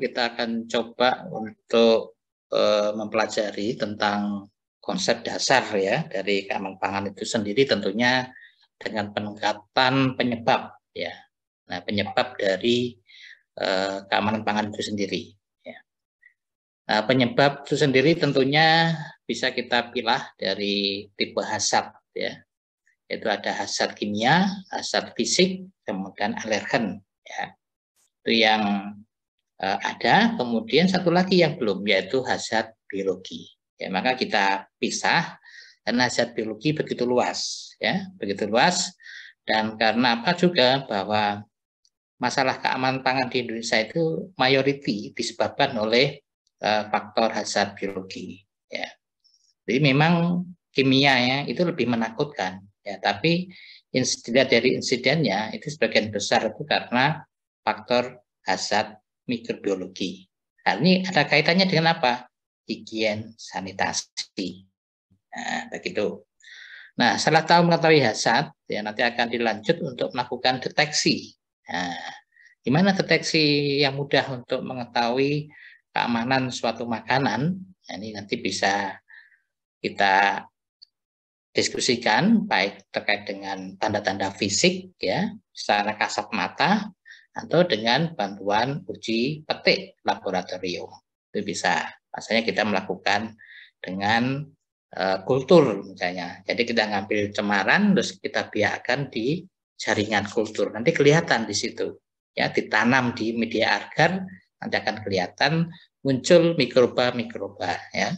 kita akan coba untuk mempelajari tentang konsep dasar ya dari keamanan pangan itu sendiri, tentunya dengan pendekatan penyebab ya. Nah, penyebab dari keamanan pangan itu sendiri ya. Nah, penyebab itu sendiri tentunya bisa kita pilah dari tipe hazard ya. Yaitu ada hazard kimia, hazard fisik, kemudian alergen ya. Itu yang ada, kemudian satu lagi yang belum, yaitu hazard biologi. Ya, maka kita pisah karena hazard biologi begitu luas, ya, begitu luas. Dan karena apa juga bahwa masalah keamanan pangan di Indonesia itu mayoriti disebabkan oleh faktor hazard biologi. Ya. Jadi memang kimia ya itu lebih menakutkan, ya. Tapi dilihat dari insidennya itu sebagian besar itu karena faktor hazard mikrobiologi. Nah, ini ada kaitannya dengan apa? Higien sanitasi. Nah, begitu. Nah, setelah tahu mengetahui hazard, ya nanti akan dilanjut untuk melakukan deteksi. Nah, gimana deteksi yang mudah untuk mengetahui keamanan suatu makanan? Nah, ini nanti bisa kita diskusikan baik terkait dengan tanda-tanda fisik ya secara kasat mata atau dengan bantuan uji petik laboratorium. Itu bisa. Misalnya kita melakukan dengan kultur misalnya. Jadi kita ngambil cemaran terus kita biarkan di jaringan kultur. Nanti kelihatan di situ. Ya, ditanam di media agar nanti akan kelihatan muncul mikroba-mikroba ya.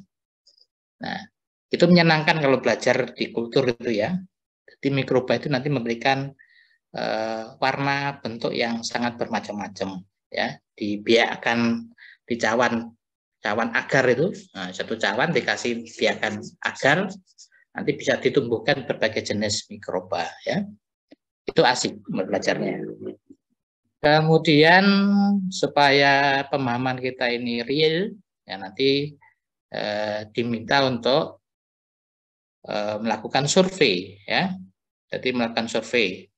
Nah, itu menyenangkan kalau belajar di kultur itu ya. Jadi mikroba itu nanti memberikan warna bentuk yang sangat bermacam-macam ya. Dibiarkan di cawan agar itu, nah, satu cawan dikasih biarkan agar, nanti bisa ditumbuhkan berbagai jenis mikroba ya. Itu asik belajarnya. Kemudian supaya pemahaman kita ini real ya nanti diminta untuk melakukan survei ya. Jadi melakukan survei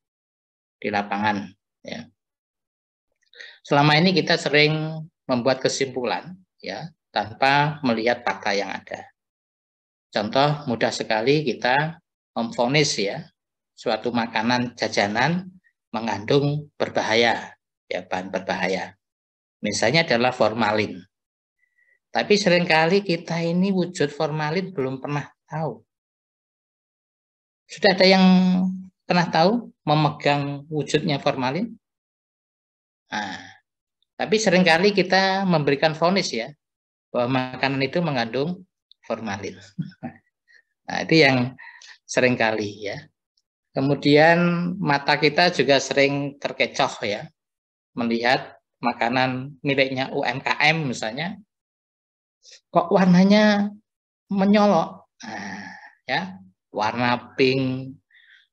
di lapangan ya. Selama ini kita sering membuat kesimpulan ya tanpa melihat fakta yang ada. Contoh mudah sekali kita memvonis ya suatu makanan jajanan mengandung berbahaya ya, bahan berbahaya. Misalnya adalah formalin. Tapi seringkali kita ini wujud formalin belum pernah tahu. Sudah ada yang pernah tahu memegang wujudnya formalin? Nah, tapi seringkali kita memberikan vonis ya, bahwa makanan itu mengandung formalin. Nah, itu yang seringkali ya. Kemudian mata kita juga sering terkecoh ya, melihat makanan miliknya UMKM misalnya, kok warnanya menyolok. Nah, ya, warna pink,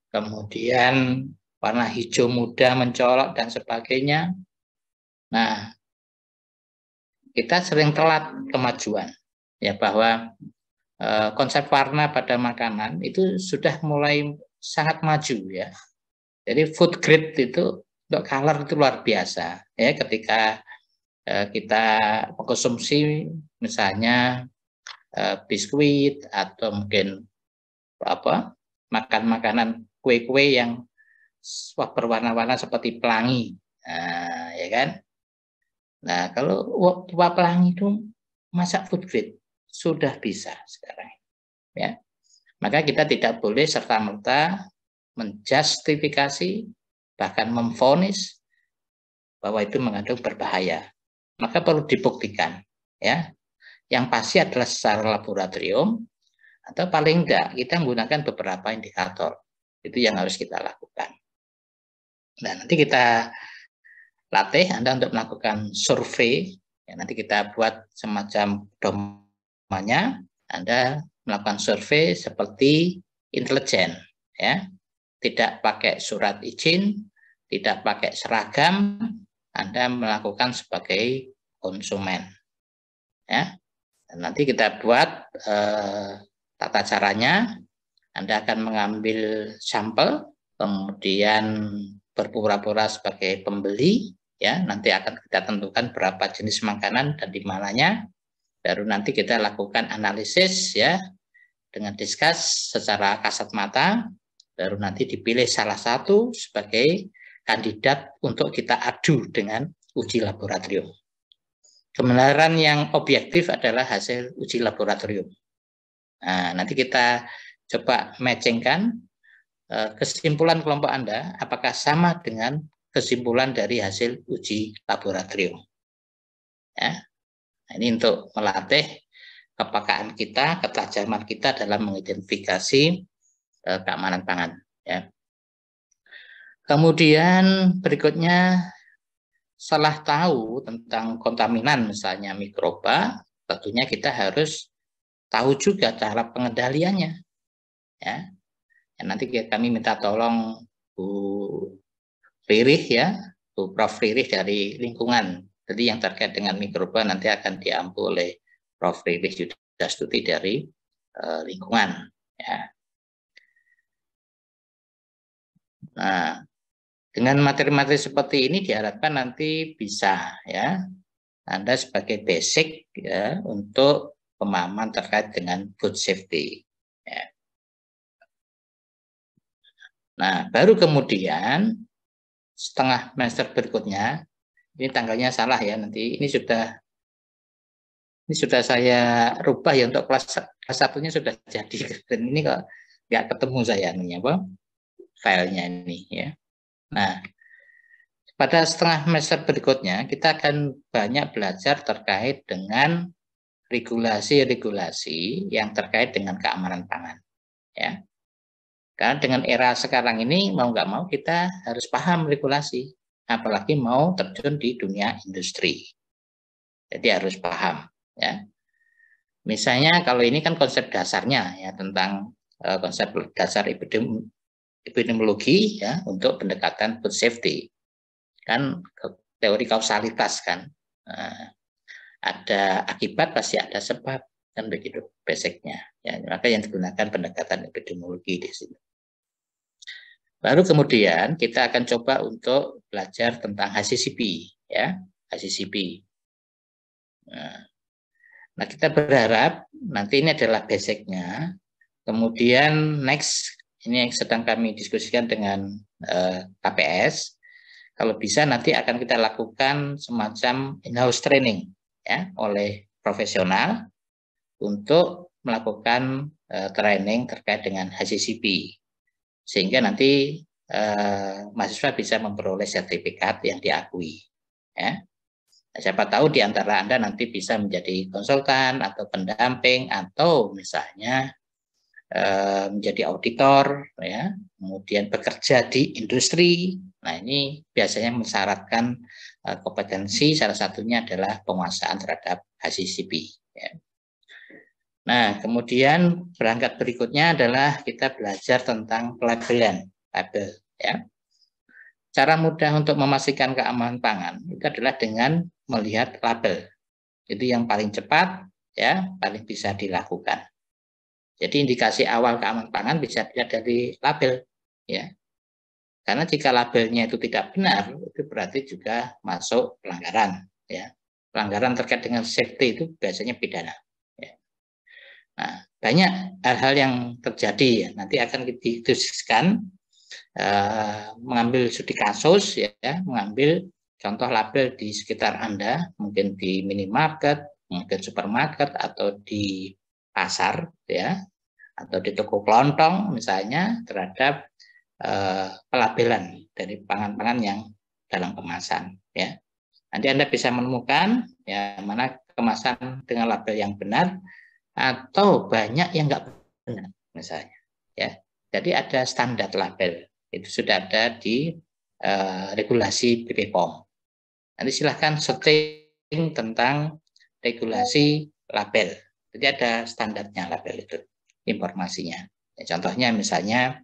kemudian warna hijau muda mencolok dan sebagainya. Nah, kita sering telat kemajuan ya bahwa konsep warna pada makanan itu sudah mulai sangat maju ya. Jadi food grade itu untuk color itu luar biasa ya ketika kita mengkonsumsi misalnya biskuit atau mungkin apa makan makanan kue-kue yang berwarna-warna seperti pelangi, nah, ya kan? Nah, kalau buah pelangi itu masak food grade sudah bisa sekarang, ya. Maka kita tidak boleh serta-merta menjustifikasi bahkan memvonis bahwa itu mengandung berbahaya. Maka perlu dibuktikan, ya. Yang pasti adalah secara laboratorium atau paling enggak kita menggunakan beberapa indikator. Itu yang harus kita lakukan. Nah, nanti kita latih Anda untuk melakukan survei. Ya, nanti kita buat semacam domainnya. Anda melakukan survei seperti intelijen, ya. Tidak pakai surat izin, tidak pakai seragam. Anda melakukan sebagai konsumen, ya. Dan nanti kita buat tata caranya. Anda akan mengambil sampel, kemudian berpura-pura sebagai pembeli, ya. Nanti akan kita tentukan berapa jenis makanan dan di mananya. Baru nanti kita lakukan analisis ya dengan diskus secara kasat mata. Baru nanti dipilih salah satu sebagai kandidat untuk kita adu dengan uji laboratorium. Kebenaran yang objektif adalah hasil uji laboratorium. Nah, nanti kita coba matchingkan kesimpulan kelompok Anda apakah sama dengan kesimpulan dari hasil uji laboratorium. Ya. Nah, ini untuk melatih kepekaan kita, ketajaman kita dalam mengidentifikasi keamanan pangan. Ya. Kemudian berikutnya, setelah tahu tentang kontaminan misalnya mikroba, tentunya kita harus tahu juga cara pengendaliannya. Ya. Nanti kami minta tolong Bu Ririh ya, Bu Prof Ririh dari lingkungan. Jadi yang terkait dengan mikroba nanti akan diampu oleh Prof Ririh Yudastuti dari lingkungan. Ya. Nah, dengan materi-materi seperti ini diharapkan nanti bisa ya Anda sebagai basic ya untuk pemahaman terkait dengan food safety. Ya. Nah, baru kemudian setengah semester berikutnya, ini tanggalnya salah ya, nanti ini sudah saya rubah ya untuk kelas 1-nya sudah jadi, dan ini kok nggak ketemu saya nih apa filenya ini ya. Nah, pada setengah semester berikutnya kita akan banyak belajar terkait dengan regulasi-regulasi yang terkait dengan keamanan pangan ya. Karena dengan era sekarang ini mau nggak mau kita harus paham regulasi, apalagi mau terjun di dunia industri. Jadi harus paham ya. Misalnya kalau ini kan konsep dasarnya ya tentang konsep dasar epidemiologi ya untuk pendekatan food safety. Kan teori kausalitas kan. Ada akibat pasti ada sebab kan begitu basicnya. Ya, maka yang digunakan pendekatan epidemiologi di sini. Baru kemudian kita akan coba untuk belajar tentang HACCP ya, HACCP. Nah, kita berharap nanti ini adalah basicnya. Kemudian next ini yang sedang kami diskusikan dengan KPS. Kalau bisa nanti akan kita lakukan semacam in-house training ya oleh profesional untuk melakukan training terkait dengan HACCP. Sehingga nanti mahasiswa bisa memperoleh sertifikat yang diakui. Ya. Nah, siapa tahu di antara Anda nanti bisa menjadi konsultan atau pendamping atau misalnya menjadi auditor, ya, kemudian bekerja di industri. Nah, ini biasanya mensyaratkan kompetensi, salah satunya adalah penguasaan terhadap HACCP. Ya. Nah, kemudian berangkat berikutnya adalah kita belajar tentang pelabelan, label. Ya. Cara mudah untuk memastikan keamanan pangan itu adalah dengan melihat label. Itu yang paling cepat, ya, paling bisa dilakukan. Jadi indikasi awal keamanan pangan bisa dilihat dari label, ya. Karena jika labelnya itu tidak benar, itu berarti juga masuk pelanggaran, ya. Pelanggaran terkait dengan safety itu biasanya pidana. Nah, banyak hal-hal yang terjadi ya. Nanti akan didiskusikan mengambil studi kasus ya, mengambil contoh label di sekitar Anda, mungkin di minimarket, mungkin supermarket atau di pasar ya, atau di toko kelontong misalnya terhadap pelabelan dari pangan-pangan yang dalam kemasan ya. Nanti Anda bisa menemukan ya mana kemasan dengan label yang benar atau banyak yang enggak benar misalnya ya. Jadi ada standar label itu sudah ada di regulasi BPOM. Nanti silahkan searching tentang regulasi label. Jadi ada standarnya label itu informasinya. Ya, contohnya misalnya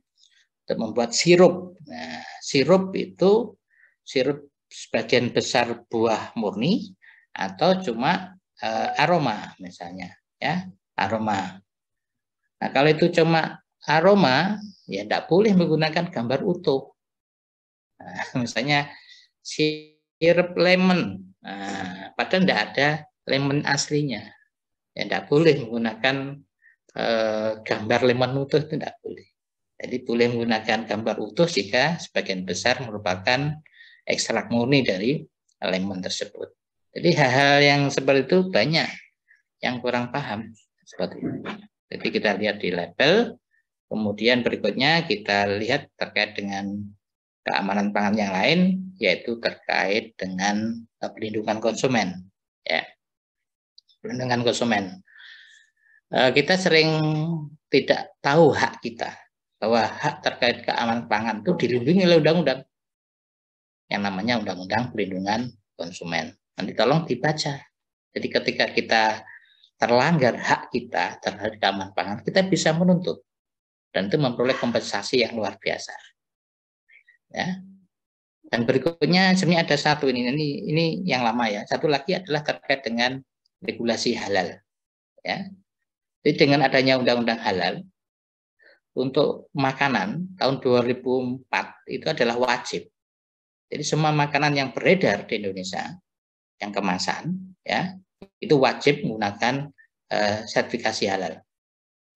untuk membuat sirup. Nah, sirup itu sirup sebagian besar buah murni atau cuma aroma misalnya ya, aroma. Nah, kalau itu cuma aroma, ya tidak boleh menggunakan gambar utuh. Nah, misalnya sirap lemon. Nah, padahal tidak ada lemon aslinya. Ya, tidak boleh menggunakan gambar lemon utuh, itu tidak boleh. Jadi boleh menggunakan gambar utuh jika sebagian besar merupakan ekstrak murni dari lemon tersebut. Jadi hal-hal yang seperti itu banyak yang kurang paham seperti itu. Jadi kita lihat di label, kemudian berikutnya kita lihat terkait dengan keamanan pangan yang lain, yaitu terkait dengan perlindungan konsumen. Ya, perlindungan konsumen. Kita sering tidak tahu hak kita, bahwa hak terkait keamanan pangan itu dilindungi oleh undang-undang yang namanya Undang-Undang Perlindungan Konsumen. Nanti tolong dibaca. Jadi ketika kita terlanggar hak kita terhadap keamanan pangan, kita bisa menuntut dan itu memperoleh kompensasi yang luar biasa. Ya. Dan berikutnya sebenarnya ada satu ini yang lama ya. Satu lagi adalah terkait dengan regulasi halal. Ya. Jadi dengan adanya undang-undang halal untuk makanan tahun 2004 itu adalah wajib. Jadi semua makanan yang beredar di Indonesia yang kemasan ya itu wajib menggunakan sertifikasi halal.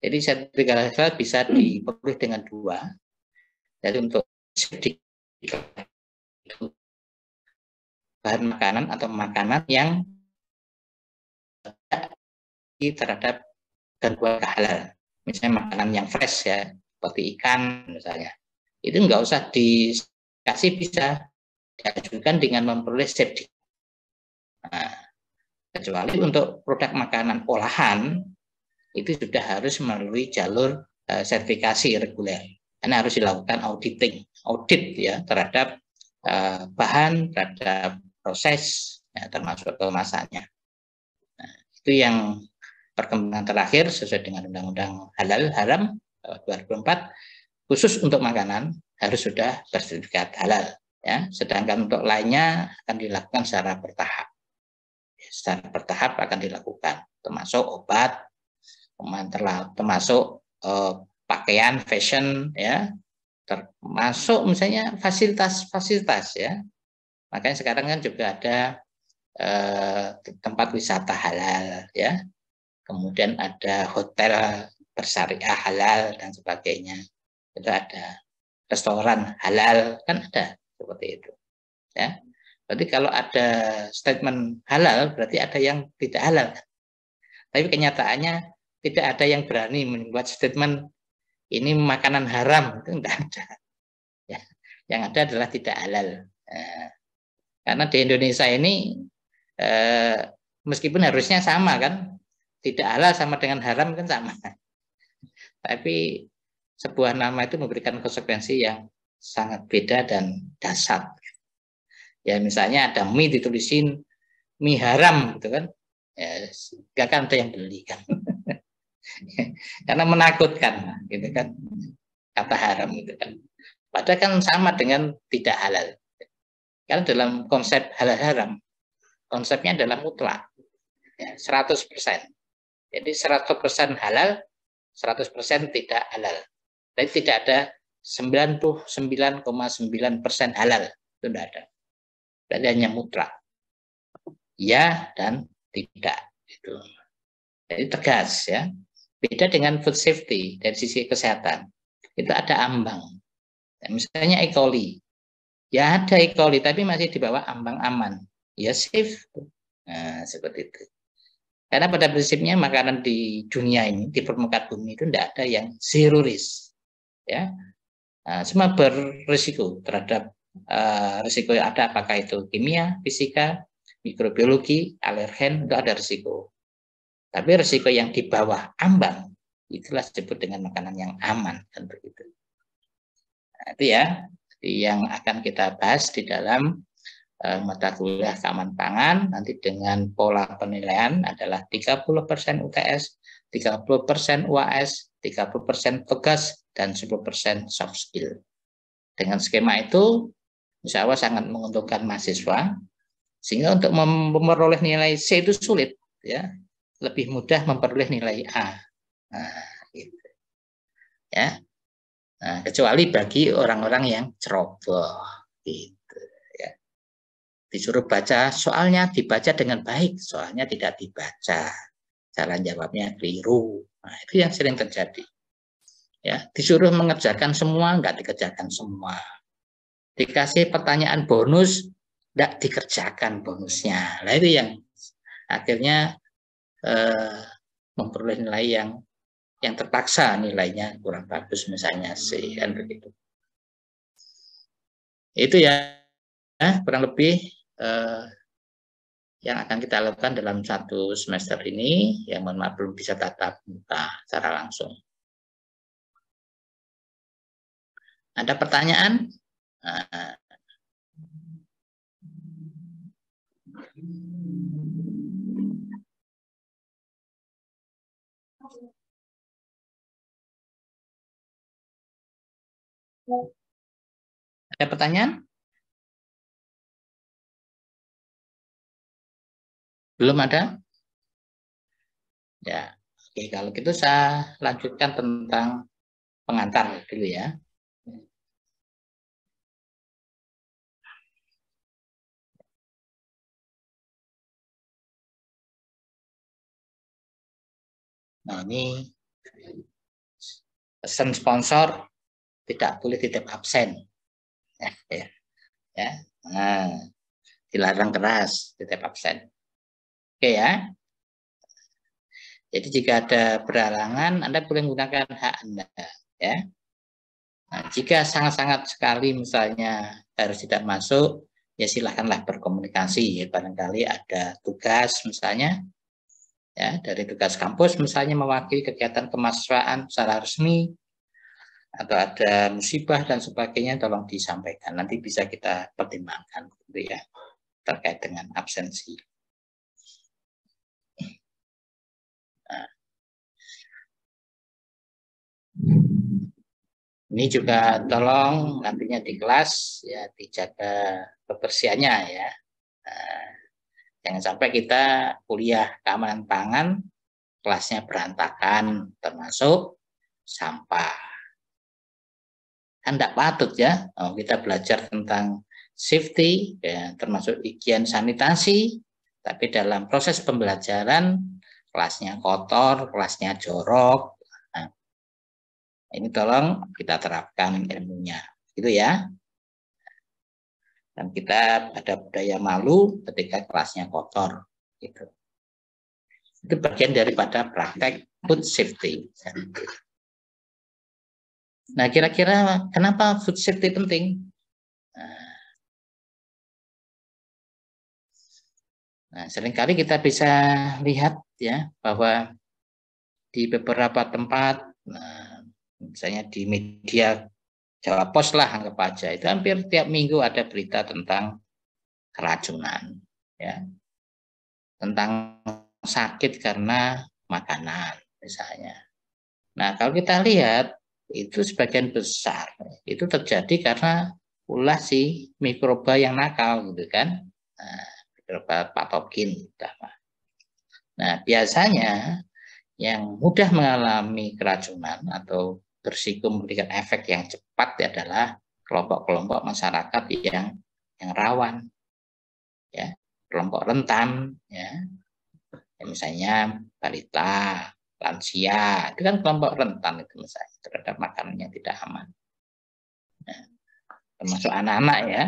Jadi sertifikasi halal bisa diperoleh dengan dua. Jadi untuk bahan makanan atau makanan yang terhadap gangguan halal, misalnya makanan yang fresh ya, seperti ikan misalnya, itu nggak usah dikasih, bisa diajukan dengan memperoleh safety. Nah, kecuali untuk produk makanan olahan itu sudah harus melalui jalur sertifikasi reguler, karena harus dilakukan audit ya terhadap bahan, terhadap proses, ya, termasuk kemasannya. Nah, itu yang perkembangan terakhir sesuai dengan Undang-Undang Halal Haram 2004, khusus untuk makanan harus sudah bersertifikat halal. Ya, sedangkan untuk lainnya akan dilakukan secara bertahap. Secara bertahap akan dilakukan, termasuk obat, termasuk pakaian, fashion, ya, termasuk misalnya fasilitas-fasilitas ya. Makanya sekarang kan juga ada tempat wisata halal ya, kemudian ada hotel bersyariah halal dan sebagainya, itu ada restoran halal, kan ada seperti itu ya. Berarti kalau ada statement halal berarti ada yang tidak halal, tapi kenyataannya tidak ada yang berani membuat statement ini makanan haram, itu tidak ada ya. Yang ada adalah tidak halal. Karena di Indonesia ini meskipun harusnya sama kan, tidak halal sama dengan haram kan sama, tapi sebuah nama itu memberikan konsekuensi yang sangat beda dan dasar. Ya misalnya ada mie ditulisin mie haram gitu kan, ya gak akan ada yang beli kan, karena menakutkan gitu kan kata haram itu kan. Padahal kan sama dengan tidak halal. Karena dalam konsep halal haram, konsepnya adalah mutlak, ya, 100%. Jadi 100% halal, 100% tidak halal. Jadi tidak ada 99,9% halal, itu tidak ada. Jadi hanya mutlak, ya dan tidak. Itu. Jadi tegas ya. Beda dengan food safety dari sisi kesehatan, itu ada ambang. Misalnya E. coli, ya ada E. coli tapi masih di bawah ambang aman, ya safe. Nah, seperti itu. Karena pada prinsipnya makanan di dunia ini, di permukaan bumi itu tidak ada yang zero risk, ya. Nah, semua berisiko terhadap risiko yang ada, apakah itu kimia, fisika, mikrobiologi, alergen, itu ada risiko. Tapi risiko yang di bawah ambang itulah disebut dengan makanan yang aman, kan begitu. Nah, itu ya yang akan kita bahas di dalam mata kuliah keamanan pangan, nanti dengan pola penilaian adalah 30% UTS, 30% UAS, 30% tugas, dan 10% soft skill. Dengan skema itu, insya Allah sangat menguntungkan mahasiswa, sehingga untuk memperoleh nilai C itu sulit, ya, lebih mudah memperoleh nilai A. Nah, gitu. Ya. Nah, kecuali bagi orang-orang yang ceroboh, gitu. Disuruh baca soalnya, dibaca dengan baik, soalnya tidak dibaca. Cara jawabnya keliru. Nah, itu yang sering terjadi. Ya, disuruh mengerjakan semua, nggak dikerjakan semua. Dikasih pertanyaan bonus, nggak dikerjakan bonusnya. Nah, itu yang akhirnya memperoleh nilai yang terpaksa nilainya kurang bagus, misalnya C, kan begitu. Itu ya kurang lebih yang akan kita lakukan dalam satu semester ini, yang mohon maaf belum bisa tatap muka secara langsung. Ada pertanyaan? Ada pertanyaan? Belum ada? Ya, oke, kalau gitu saya lanjutkan tentang pengantar dulu ya. Nah, ini pesan sponsor tidak boleh titip absen. Ya. Nah, dilarang keras titip absen. Oke ya. Jadi jika ada berhalangan, Anda boleh menggunakan hak Anda. Ya. Nah, jika sangat-sangat sekali misalnya harus tidak masuk, ya silahkanlah berkomunikasi. Ya, barangkali ada tugas misalnya, ya dari tugas kampus misalnya mewakili kegiatan kemahasiswaan secara resmi, atau ada musibah dan sebagainya, tolong disampaikan. Nanti bisa kita pertimbangkan, gitu ya, terkait dengan absensi. Nah, ini juga tolong nantinya di kelas ya dijaga kebersihannya ya. Nah, jangan sampai kita kuliah keamanan pangan, kelasnya berantakan, termasuk sampah. Kan tidak patut ya. Kita belajar tentang safety, ya, termasuk higien sanitasi, tapi dalam proses pembelajaran kelasnya kotor, kelasnya jorok. Nah, ini tolong kita terapkan ilmunya, gitu ya. Dan kita ada budaya malu ketika kelasnya kotor, gitu. Itu bagian daripada praktek food safety. Nah, kira-kira kenapa food safety penting? Nah, seringkali kita bisa lihat ya bahwa di beberapa tempat, nah, misalnya di media Jawa Pos lah anggap aja, itu hampir tiap minggu ada berita tentang keracunan, ya, tentang sakit karena makanan misalnya. Nah, kalau kita lihat itu sebagian besar itu terjadi karena ulah si mikroba yang nakal, gitu kan, nah, mikroba patogen. Nah, biasanya yang mudah mengalami keracunan atau berisiko memberikan efek yang cepat adalah kelompok-kelompok masyarakat yang rawan, ya, kelompok rentan, ya, misalnya balita, lansia, itu kan kelompok rentan itu misalnya terhadap makanan yang tidak aman, ya, termasuk anak-anak ya,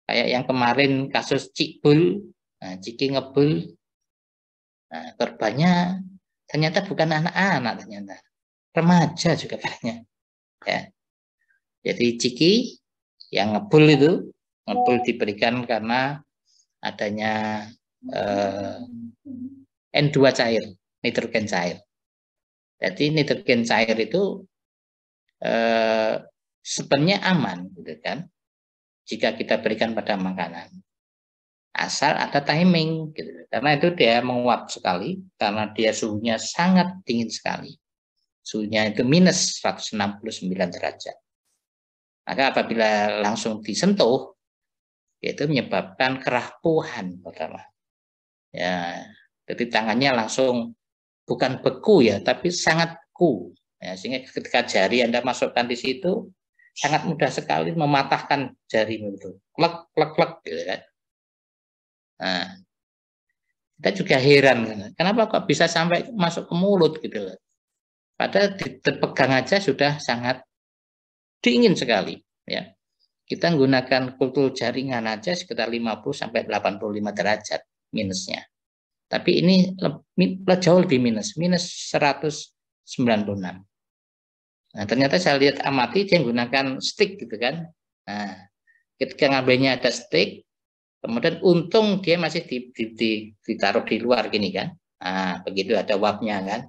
kayak yang kemarin kasus Cikbul, Ciki Ngebul, korbannya ternyata bukan anak-anak, ternyata remaja juga banyak, ya. Jadi Ciki yang ngebul diberikan karena adanya N2 cair, nitrogen cair. Jadi nitrogen cair itu sebenarnya aman, gitu kan, jika kita berikan pada makanan, asal ada timing, gitu. Karena itu dia menguap sekali, karena dia suhunya sangat dingin sekali. Suhunya itu minus 169 derajat. Maka apabila langsung disentuh, itu menyebabkan kerapuhan pertama. Ya, jadi tangannya langsung bukan beku ya, tapi sangat beku. Ya, sehingga ketika jari Anda masukkan di situ, sangat mudah sekali mematahkan jarimu itu, klek klek klek gitu kan. Nah, kita juga heran, kenapa kok bisa sampai masuk ke mulut gitu loh. Padahal dipegang aja sudah sangat dingin sekali ya. Kita menggunakan kultur jaringan aja sekitar 50 sampai 85 derajat minusnya. Tapi ini jauh lebih minus 196. Nah, ternyata saya lihat amati dia menggunakan stick gitu kan. Nah, ketika ngambilnya ada stick, kemudian untung dia masih ditaruh di luar gini kan. Nah, begitu ada uapnya kan.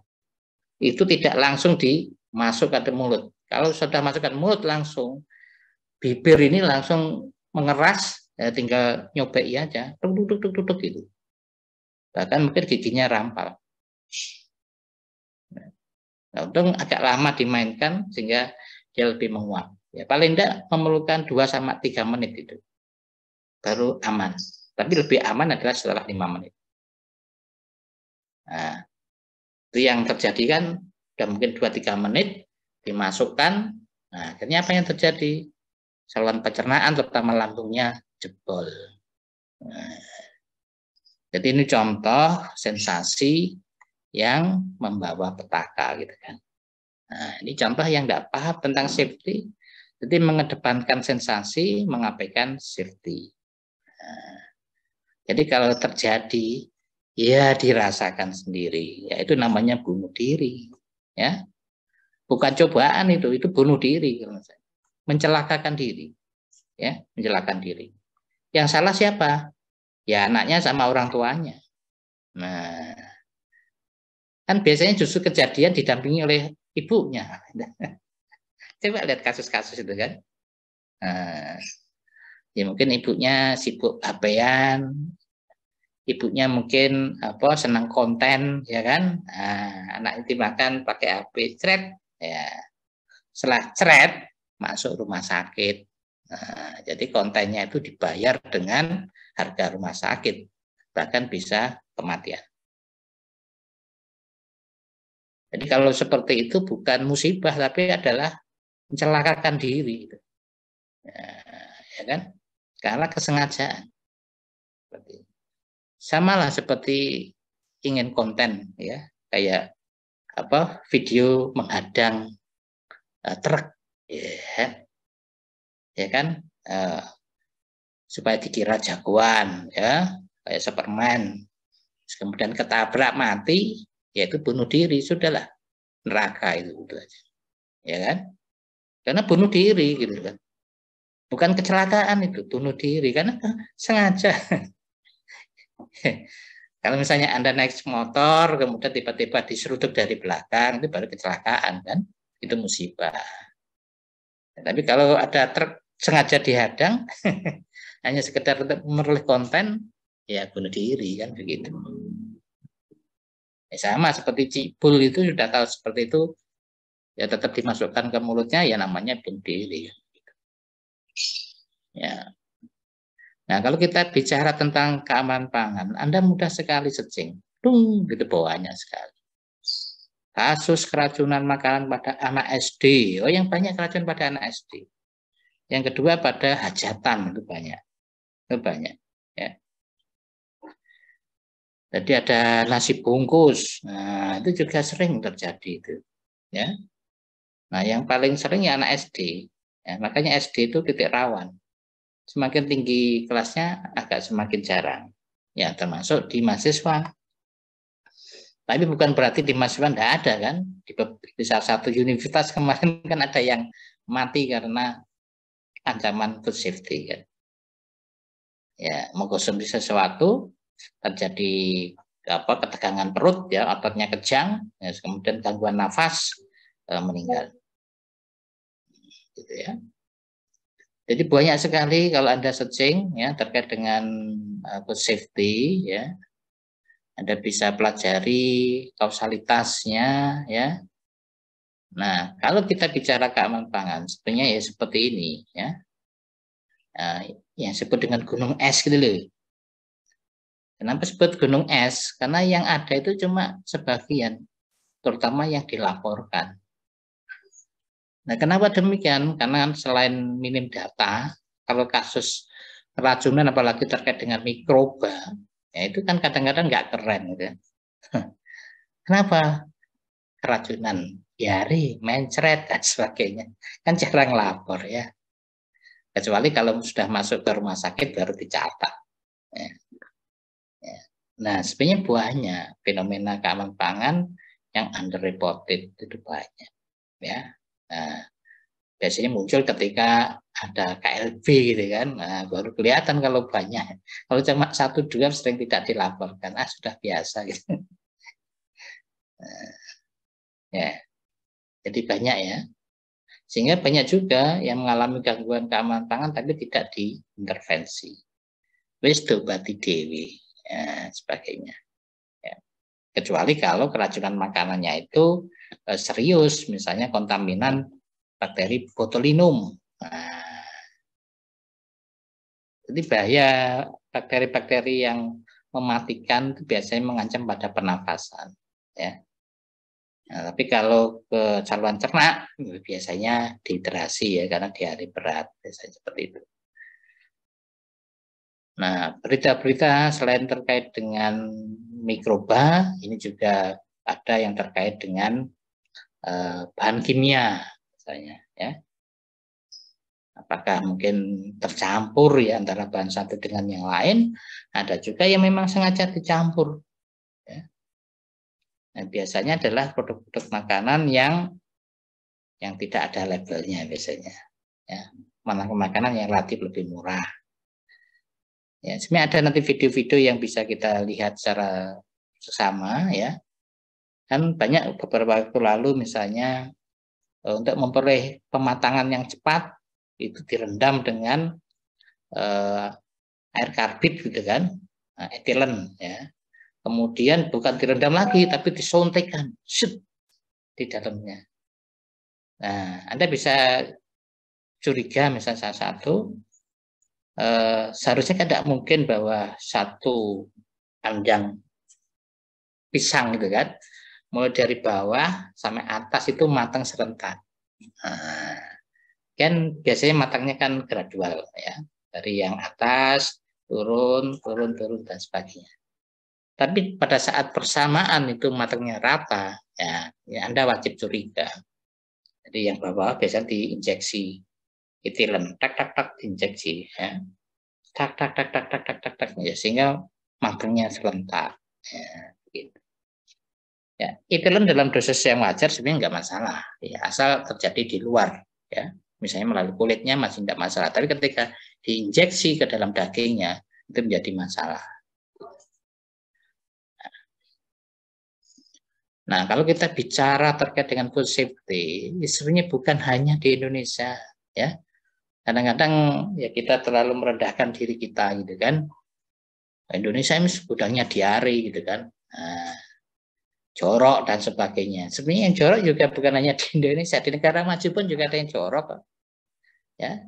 Itu tidak langsung dimasukkan ke mulut. Kalau sudah masukkan mulut langsung, bibir ini langsung mengeras, ya tinggal nyobek aja, duduk gitu. Bahkan mungkin giginya rampal. Nah, untung agak lama dimainkan sehingga dia lebih menguap. Ya, paling tidak memerlukan 2 sampai 3 menit itu. Baru aman. Tapi lebih aman adalah setelah 5 menit. Nah, itu yang terjadi kan sudah mungkin 2-3 menit dimasukkan. Nah, akhirnya apa yang terjadi? Saluran pencernaan terutama lambungnya jebol. Nah, jadi ini contoh sensasi yang membawa petaka gitu kan. Nah, ini contoh yang tidak paham tentang safety, jadi mengedepankan sensasi, mengabaikan safety. Nah, jadi kalau terjadi, ya dirasakan sendiri, yaitu namanya bunuh diri, ya, bukan cobaan itu bunuh diri, mencelakakan diri, ya, mencelakakan diri. Yang salah siapa? Ya anaknya sama orang tuanya. Nah, kan biasanya justru kejadian didampingi oleh ibunya. Coba lihat kasus-kasus itu kan. Nah, ya mungkin ibunya sibuk HP-an, ibunya mungkin senang konten, ya kan. Nah, anak itu makan pakai HP, cret, ya. Setelah cret, masuk rumah sakit. Nah, jadi kontennya itu dibayar dengan harga rumah sakit, bahkan bisa kematian. Jadi kalau seperti itu bukan musibah, tapi adalah mencelakakan diri, ya kan? Karena kesengajaan. Sama lah seperti ingin konten, ya, kayak video menghadang truk, ya kan, supaya dikira jagoan, ya, kayak Superman. Kemudian ketabrak mati, yaitu bunuh diri, sudahlah, neraka itu aja, ya kan? Karena bunuh diri gitu kan, bukan kecelakaan, itu bunuh diri karena sengaja. Kalau misalnya Anda naik motor kemudian tiba-tiba diseruduk dari belakang, itu baru kecelakaan kan, itu musibah. Tapi kalau ada truk sengaja dihadang hanya sekedar untuk memperoleh konten, ya bunuh diri kan, begitu. Ya, sama seperti cibul itu sudah tahu seperti itu, ya tetap dimasukkan ke mulutnya, ya namanya bunuh diri. Ya. Nah, kalau kita bicara tentang keamanan pangan, Anda mudah sekali searching, gitu bawahnya sekali. Kasus keracunan makanan pada anak SD, yang banyak keracunan pada anak SD. Yang kedua pada hajatan, itu banyak, ya. Jadi ada nasi bungkus, nah itu juga sering terjadi itu, ya. Nah, yang paling sering ya anak SD, ya, makanya SD itu titik rawan. Semakin tinggi kelasnya agak semakin jarang, ya, termasuk di mahasiswa. Tapi bukan berarti di mahasiswa tidak ada kan, di salah satu universitas kemarin kan ada yang mati karena ancaman food safety kan. Ya, mengkonsumsi sesuatu terjadi ketegangan perut, ya, ototnya kejang, ya, kemudian gangguan nafas, meninggal, gitu ya. Jadi banyak sekali kalau Anda searching, ya, terkait dengan food safety, ya, Anda bisa pelajari kausalitasnya, ya. Nah, kalau kita bicara keamanan pangan, sebenarnya ya seperti ini, ya, yang disebut dengan gunung es gitu loh. Kenapa disebut gunung es? Karena yang ada itu cuma sebagian, terutama yang dilaporkan. Nah, kenapa demikian? Karena selain minim data, kalau kasus keracunan apalagi terkait dengan mikroba, ya itu kan kadang-kadang nggak keren gitu. Kenapa? Keracunan diare, mencret dan sebagainya. Kan jarang lapor ya. Kecuali kalau sudah masuk ke rumah sakit baru dicatat. Ya. Ya. Nah, sebenarnya banyak fenomena keamanan pangan yang underreported itu banyak. Ya. Nah, biasanya muncul ketika ada KLB gitu kan, nah, baru kelihatan kalau banyak. Kalau cuma satu dua sering tidak dilaporkan, sudah biasa gitu. Nah, ya, jadi banyak ya. Sehingga banyak juga yang mengalami gangguan keamanan pangan tapi tidak diintervensi. Wis dobati dewi, ya, sebagainya. Ya. Kecuali kalau keracunan makanannya itu serius, misalnya kontaminan bakteri botulinum. Nah, jadi bahaya bakteri-bakteri yang mematikan itu biasanya mengancam pada pernafasan. Ya. Nah, tapi kalau ke saluran cerna biasanya dehidrasi ya karena diare berat biasanya seperti itu. Nah, berita-berita selain terkait dengan mikroba, ini juga ada yang terkait dengan bahan kimia misalnya ya. Apakah mungkin tercampur ya antara bahan satu dengan yang lain, ada juga yang memang sengaja dicampur. Ya. Nah, biasanya adalah produk-produk makanan yang tidak ada labelnya biasanya. Ya. Makanan yang relatif lebih murah. Ya, sebenarnya ada nanti video-video yang bisa kita lihat secara sesama ya. Kan banyak beberapa waktu lalu misalnya untuk memperoleh pematangan yang cepat itu direndam dengan air karbit gitu kan, etilen ya. Kemudian bukan direndam lagi tapi disontekkan di dalamnya. Nah, Anda bisa curiga misalnya salah satu seharusnya kan tidak mungkin bahwa satu panjang pisang gitu kan, mulai dari bawah sampai atas itu matang serentak. Nah, kan biasanya matangnya kan gradual ya, dari yang atas turun, turun, turun dan sebagainya. Tapi pada saat bersamaan itu matangnya rata, ya Anda wajib curiga. Jadi yang bawah biasanya diinjeksi etilen, tak tak tak injeksi, ya, tak tak tak tak tak tak tak tak, ya sehingga matangnya serentak. Ya, gitu. Ya, etilen dalam dosis yang wajar sebenarnya nggak masalah, ya, asal terjadi di luar, ya, misalnya melalui kulitnya masih tidak masalah. Tapi ketika diinjeksi ke dalam dagingnya itu menjadi masalah. Nah, kalau kita bicara terkait dengan food safety, sebenarnya bukan hanya di Indonesia, ya. Kadang-kadang ya kita terlalu merendahkan diri kita, gitu kan. Indonesia ini gudangnya diare, gitu kan. Nah, jorok dan sebagainya. Sebenarnya yang jorok juga bukan hanya di Indonesia, di negara maju pun juga ada yang jorok, ya.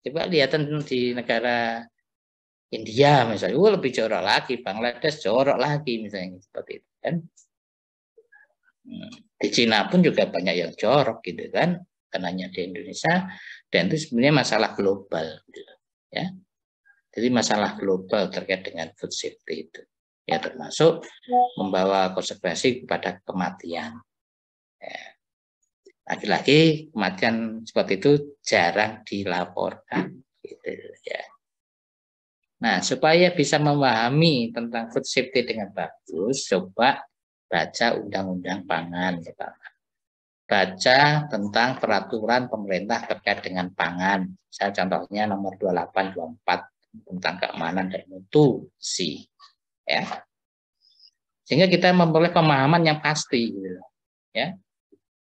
Coba lihat di negara India misalnya, lebih jorok lagi, Bangladesh jorok lagi misalnya seperti itu kan. Di Cina pun juga banyak yang jorok gitu kan, kenanya di Indonesia, dan itu sebenarnya masalah global gitu, ya. Jadi masalah global terkait dengan food safety itu, ya, termasuk membawa konsekuensi kepada kematian. Ya. Lagi-lagi kematian seperti itu jarang dilaporkan, gitu ya. Nah, supaya bisa memahami tentang food safety dengan bagus, coba baca Undang-Undang Pangan, baca tentang peraturan pemerintah terkait dengan pangan. Saya contohnya nomor 28/24 tentang keamanan dan mutu SI, ya. Sehingga kita memperoleh pemahaman yang pasti, gitu, ya.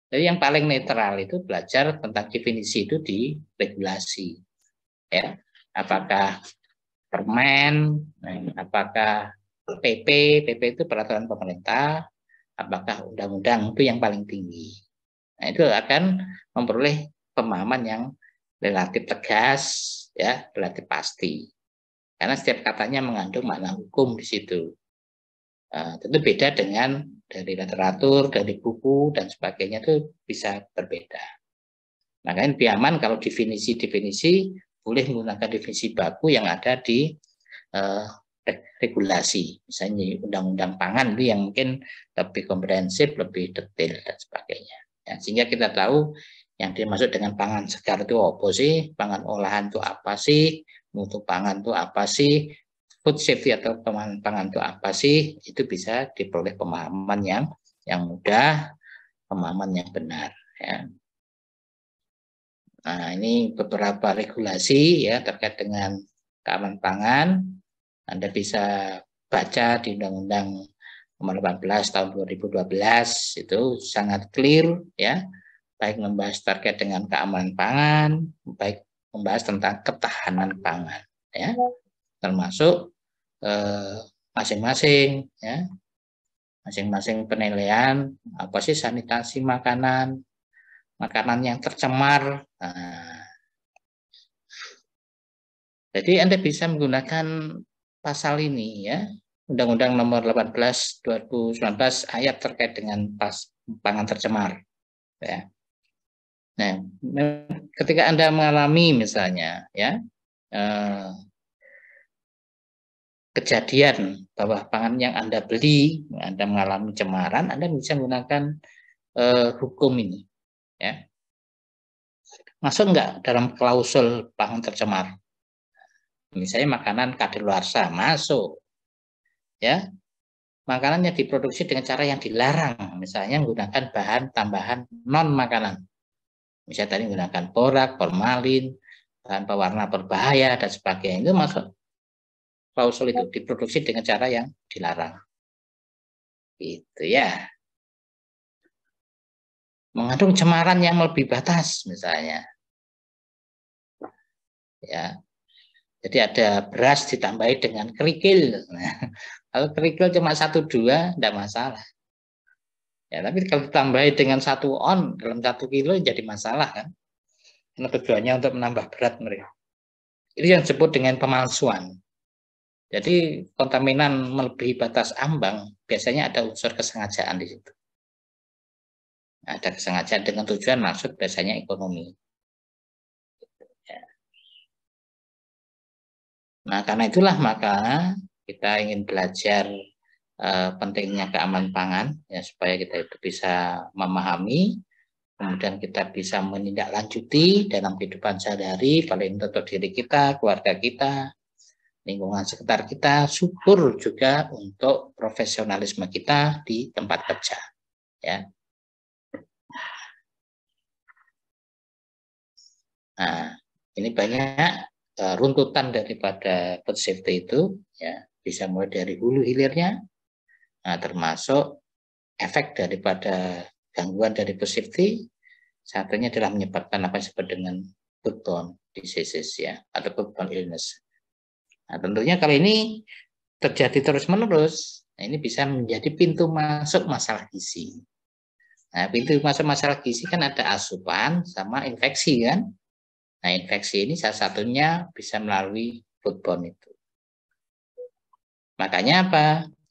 Jadi yang paling netral itu belajar tentang definisi itu di regulasi, ya. Apakah permen, apakah PP itu peraturan pemerintah, apakah undang-undang itu yang paling tinggi. Nah, itu akan memperoleh pemahaman yang relatif tegas, ya, relatif pasti. Karena setiap katanya mengandung makna hukum di situ. Tentu beda dengan dari literatur, dari buku dan sebagainya itu bisa berbeda. Makanya lebih aman kalau definisi-definisi boleh menggunakan definisi baku yang ada di regulasi, misalnya undang-undang pangan itu yang mungkin lebih komprehensif, lebih detail dan sebagainya. Ya, sehingga kita tahu yang dimaksud dengan pangan segar itu apa sih, pangan olahan itu apa sih, mutu pangan itu apa sih, food safety atau pangan itu apa sih, itu bisa diperoleh pemahaman yang mudah, pemahaman yang benar. Ya. Nah, ini beberapa regulasi ya terkait dengan keamanan pangan. Anda bisa baca di Undang-Undang Nomor 18 Tahun 2012 itu sangat clear ya, baik membahas terkait dengan keamanan pangan, baik membahas tentang ketahanan pangan ya, termasuk masing-masing ya, masing-masing penilaian apa sih sanitasi makanan, makanan yang tercemar. Nah, jadi Anda bisa menggunakan pasal ini ya, Undang-Undang Nomor 18 2019 ayat terkait dengan pangan tercemar. Ya. Nah, ketika Anda mengalami misalnya ya kejadian bahwa pangan yang Anda beli, Anda mengalami cemaran, Anda bisa menggunakan hukum ini. Ya. Masuk enggak dalam klausul pangan tercemar? Misalnya makanan kadaluarsa masuk. Ya, makanan yang diproduksi dengan cara yang dilarang, misalnya menggunakan bahan tambahan non makanan, misalnya tadi menggunakan borak, formalin, bahan pewarna berbahaya dan sebagainya, itu masuk klausul itu, diproduksi dengan cara yang dilarang. Itu ya. Mengandung cemaran yang melebihi batas misalnya. Ya. Jadi ada beras ditambahi dengan kerikil. Nah, kalau kerikil cuma 1-2 tidak masalah. Ya, tapi kalau ditambahi dengan 1 on dalam 1 kilo jadi masalah kan. Karena tujuannya untuk menambah berat mereka. Itu yang disebut dengan pemalsuan. Jadi kontaminan melebihi batas ambang biasanya ada unsur kesengajaan di situ. Ada kesengajaan dengan tujuan maksud biasanya ekonomi. Nah, karena itulah maka kita ingin belajar pentingnya keamanan pangan ya, supaya kita itu bisa memahami, kemudian kita bisa menindaklanjuti dalam kehidupan sehari-hari, paling untuk diri kita, keluarga kita, lingkungan sekitar kita, syukur juga untuk profesionalisme kita di tempat kerja. Ya. Nah, ini banyak runtutan daripada food safety itu, ya, bisa mulai dari hulu hilirnya, nah, termasuk efek daripada gangguan dari food safety, satunya adalah menyebabkan apa yang disebut dengan foodborne diseases ya, atau foodborne illness. Nah, tentunya kalau ini terjadi terus-menerus, nah ini bisa menjadi pintu masuk masalah gizi. Nah, pintu masuk masalah gizi kan ada asupan sama infeksi kan. Nah, infeksi ini salah satunya bisa melalui foodborne itu. Makanya apa?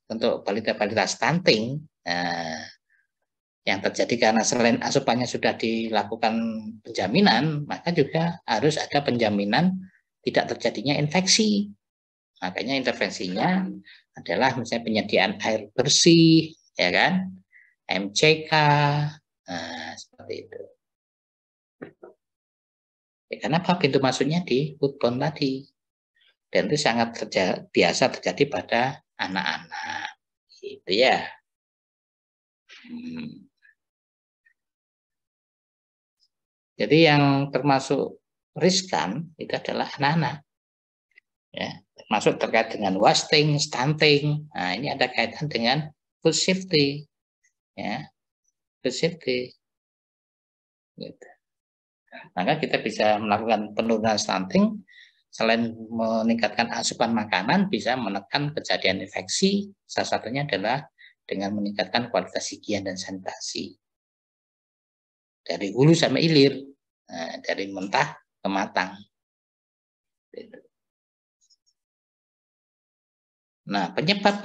Untuk balita-balita stunting, nah, yang terjadi karena selain asupannya sudah dilakukan penjaminan, maka juga harus ada penjaminan tidak terjadinya infeksi. Makanya intervensinya adalah misalnya penyediaan air bersih, ya kan, MCK, nah, seperti itu. Ya, kenapa pintu masuknya di foodborne tadi? Dan itu sangat biasa terjadi pada anak-anak, gitu ya. Jadi yang termasuk riskan itu adalah anak-anak, ya, termasuk terkait dengan wasting, stunting. Nah, ini ada kaitan dengan food safety, ya, food safety. Gitu. Maka kita bisa melakukan penurunan stunting, selain meningkatkan asupan makanan, bisa menekan kejadian infeksi. Salah satunya adalah dengan meningkatkan kualitas higien dan sanitasi. Dari hulu sampai hilir, nah, dari mentah ke matang. Nah, penyebab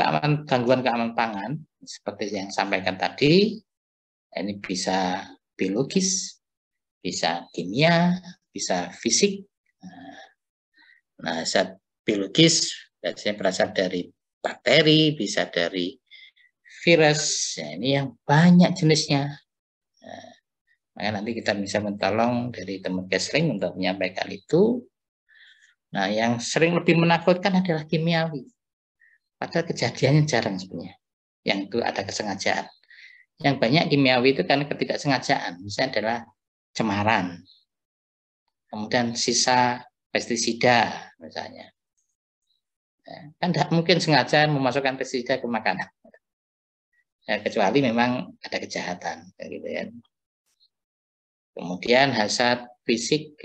gangguan keamanan pangan, seperti yang sampaikan tadi, ini bisa biologis, bisa kimia, bisa fisik. Nah, zat biologis biasanya berasal dari bakteri, bisa dari virus. Ya, ini yang banyak jenisnya. Nah, maka nanti kita bisa mentolong dari teman Kesling untuk menyampaikan itu. Nah, yang sering lebih menakutkan adalah kimiawi. Padahal kejadiannya jarang sebenarnya. Yang itu ada kesengajaan. Yang banyak kimiawi itu karena ketidaksengajaan. Misalnya adalah cemaran. Kemudian sisa pestisida misalnya. Kan tidak mungkin sengaja memasukkan pestisida ke makanan. Ya, kecuali memang ada kejahatan. Gitu ya. Kemudian hazard fisik.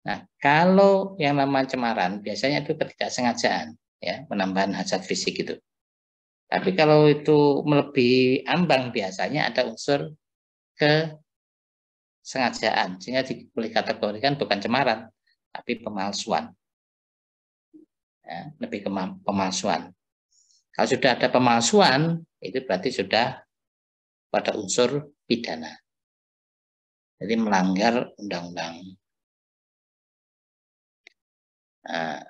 Nah, kalau yang namanya cemaran biasanya itu ketidaksengajaan, ya, penambahan hazard fisik itu. Tapi kalau itu melebihi ambang biasanya ada unsur kesengajaan, sehingga boleh kategorikan bukan cemaran, tapi pemalsuan. Ya, lebih ke pemalsuan. Kalau sudah ada pemalsuan, itu berarti sudah pada unsur pidana. Jadi melanggar undang-undang. Nah,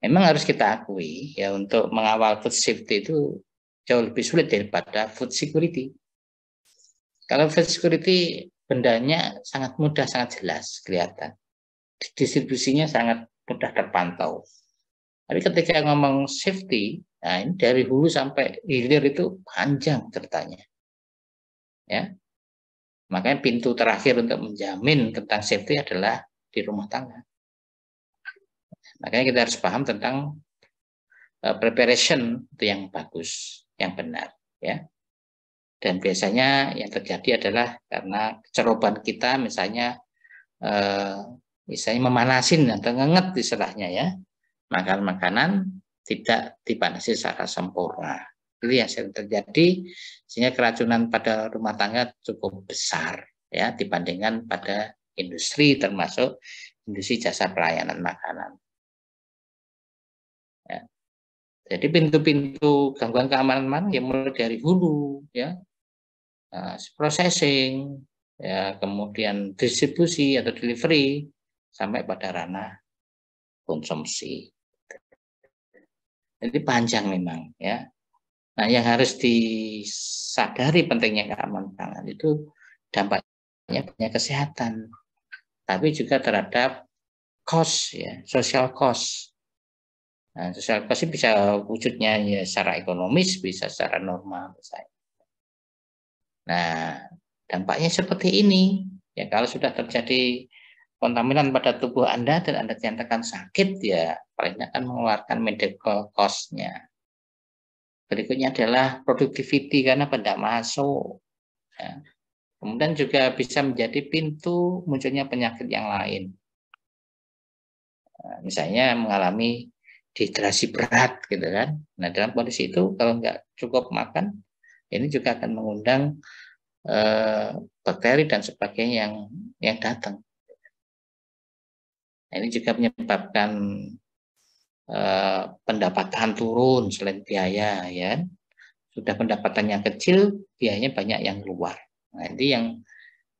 memang harus kita akui ya untuk mengawal food safety itu jauh lebih sulit daripada food security. Kalau food security bendanya sangat mudah, sangat jelas kelihatan. Distribusinya sangat mudah terpantau. Tapi ketika ngomong safety, nah ini dari hulu sampai hilir itu panjang ceritanya. Ya. Makanya pintu terakhir untuk menjamin tentang safety adalah di rumah tangga. Makanya kita harus paham tentang preparation itu yang bagus, yang benar, ya. Dan biasanya yang terjadi adalah karena kecerobohan kita, misalnya memanasin atau ngenget istilahnya, ya, makanan tidak dipanasi secara sempurna. Itu yang sering terjadi, sehingga keracunan pada rumah tangga cukup besar, ya, dibandingkan pada industri, termasuk industri jasa pelayanan makanan. Ya. Jadi pintu-pintu gangguan keamanan yang mulai dari hulu, ya, processing, ya, kemudian distribusi atau delivery sampai pada ranah konsumsi. Jadi panjang memang, ya. Nah, yang harus disadari pentingnya keamanan pangan itu dampaknya banyak kesehatan, tapi juga terhadap cost, ya, social cost. Nah, social cost ini bisa wujudnya ya secara ekonomis, bisa secara normal misalnya. Nah, dampaknya seperti ini. Ya, kalau sudah terjadi kontaminan pada tubuh Anda dan Anda dinyatakan sakit, ya paling akan mengeluarkan medical cost-nya. Berikutnya adalah productivity karena tidak masuk. Ya. Kemudian juga bisa menjadi pintu munculnya penyakit yang lain. Nah, misalnya mengalami dehidrasi berat, gitu kan. Nah, dalam kondisi itu kalau nggak cukup makan, ini juga akan mengundang bakteri dan sebagainya yang datang. Nah, ini juga menyebabkan pendapatan turun selain biaya, ya. Sudah pendapatannya kecil, biayanya banyak yang keluar. Nah, ini yang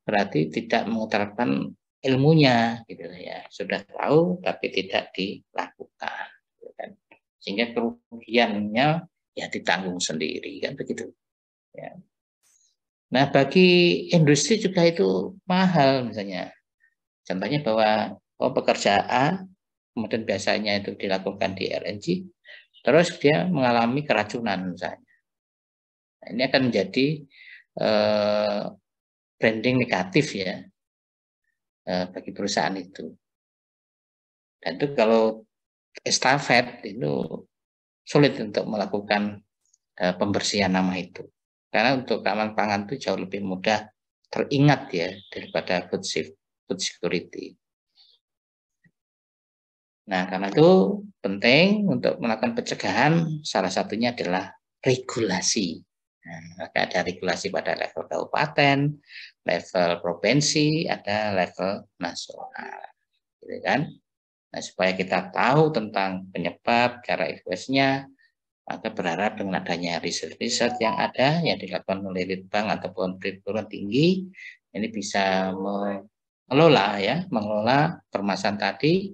berarti tidak mengutarakan ilmunya, gitu ya. Sudah tahu tapi tidak dilakukan, gitu kan. Sehingga kerugiannya ya ditanggung sendiri, kan begitu. Ya. Nah, bagi industri juga itu mahal, misalnya. Contohnya bahwa pekerja A, kemudian biasanya itu dilakukan di RNG, terus dia mengalami keracunan misalnya. Nah, ini akan menjadi branding negatif, ya, bagi perusahaan itu. Dan itu kalau estafet itu sulit untuk melakukan pembersihan nama itu. Karena untuk keamanan pangan itu jauh lebih mudah teringat, ya, daripada food security. Nah, karena itu penting untuk melakukan pencegahan, salah satunya adalah regulasi. Nah, ada regulasi pada level kabupaten, level provinsi, ada level nasional, gitu kan? Nah, supaya kita tahu tentang penyebab, cara evaluasinya, maka berharap dengan adanya riset-riset yang ada yang dilakukan oleh Litbang ataupun perguruan tinggi, Ini bisa mengelola permasalahan tadi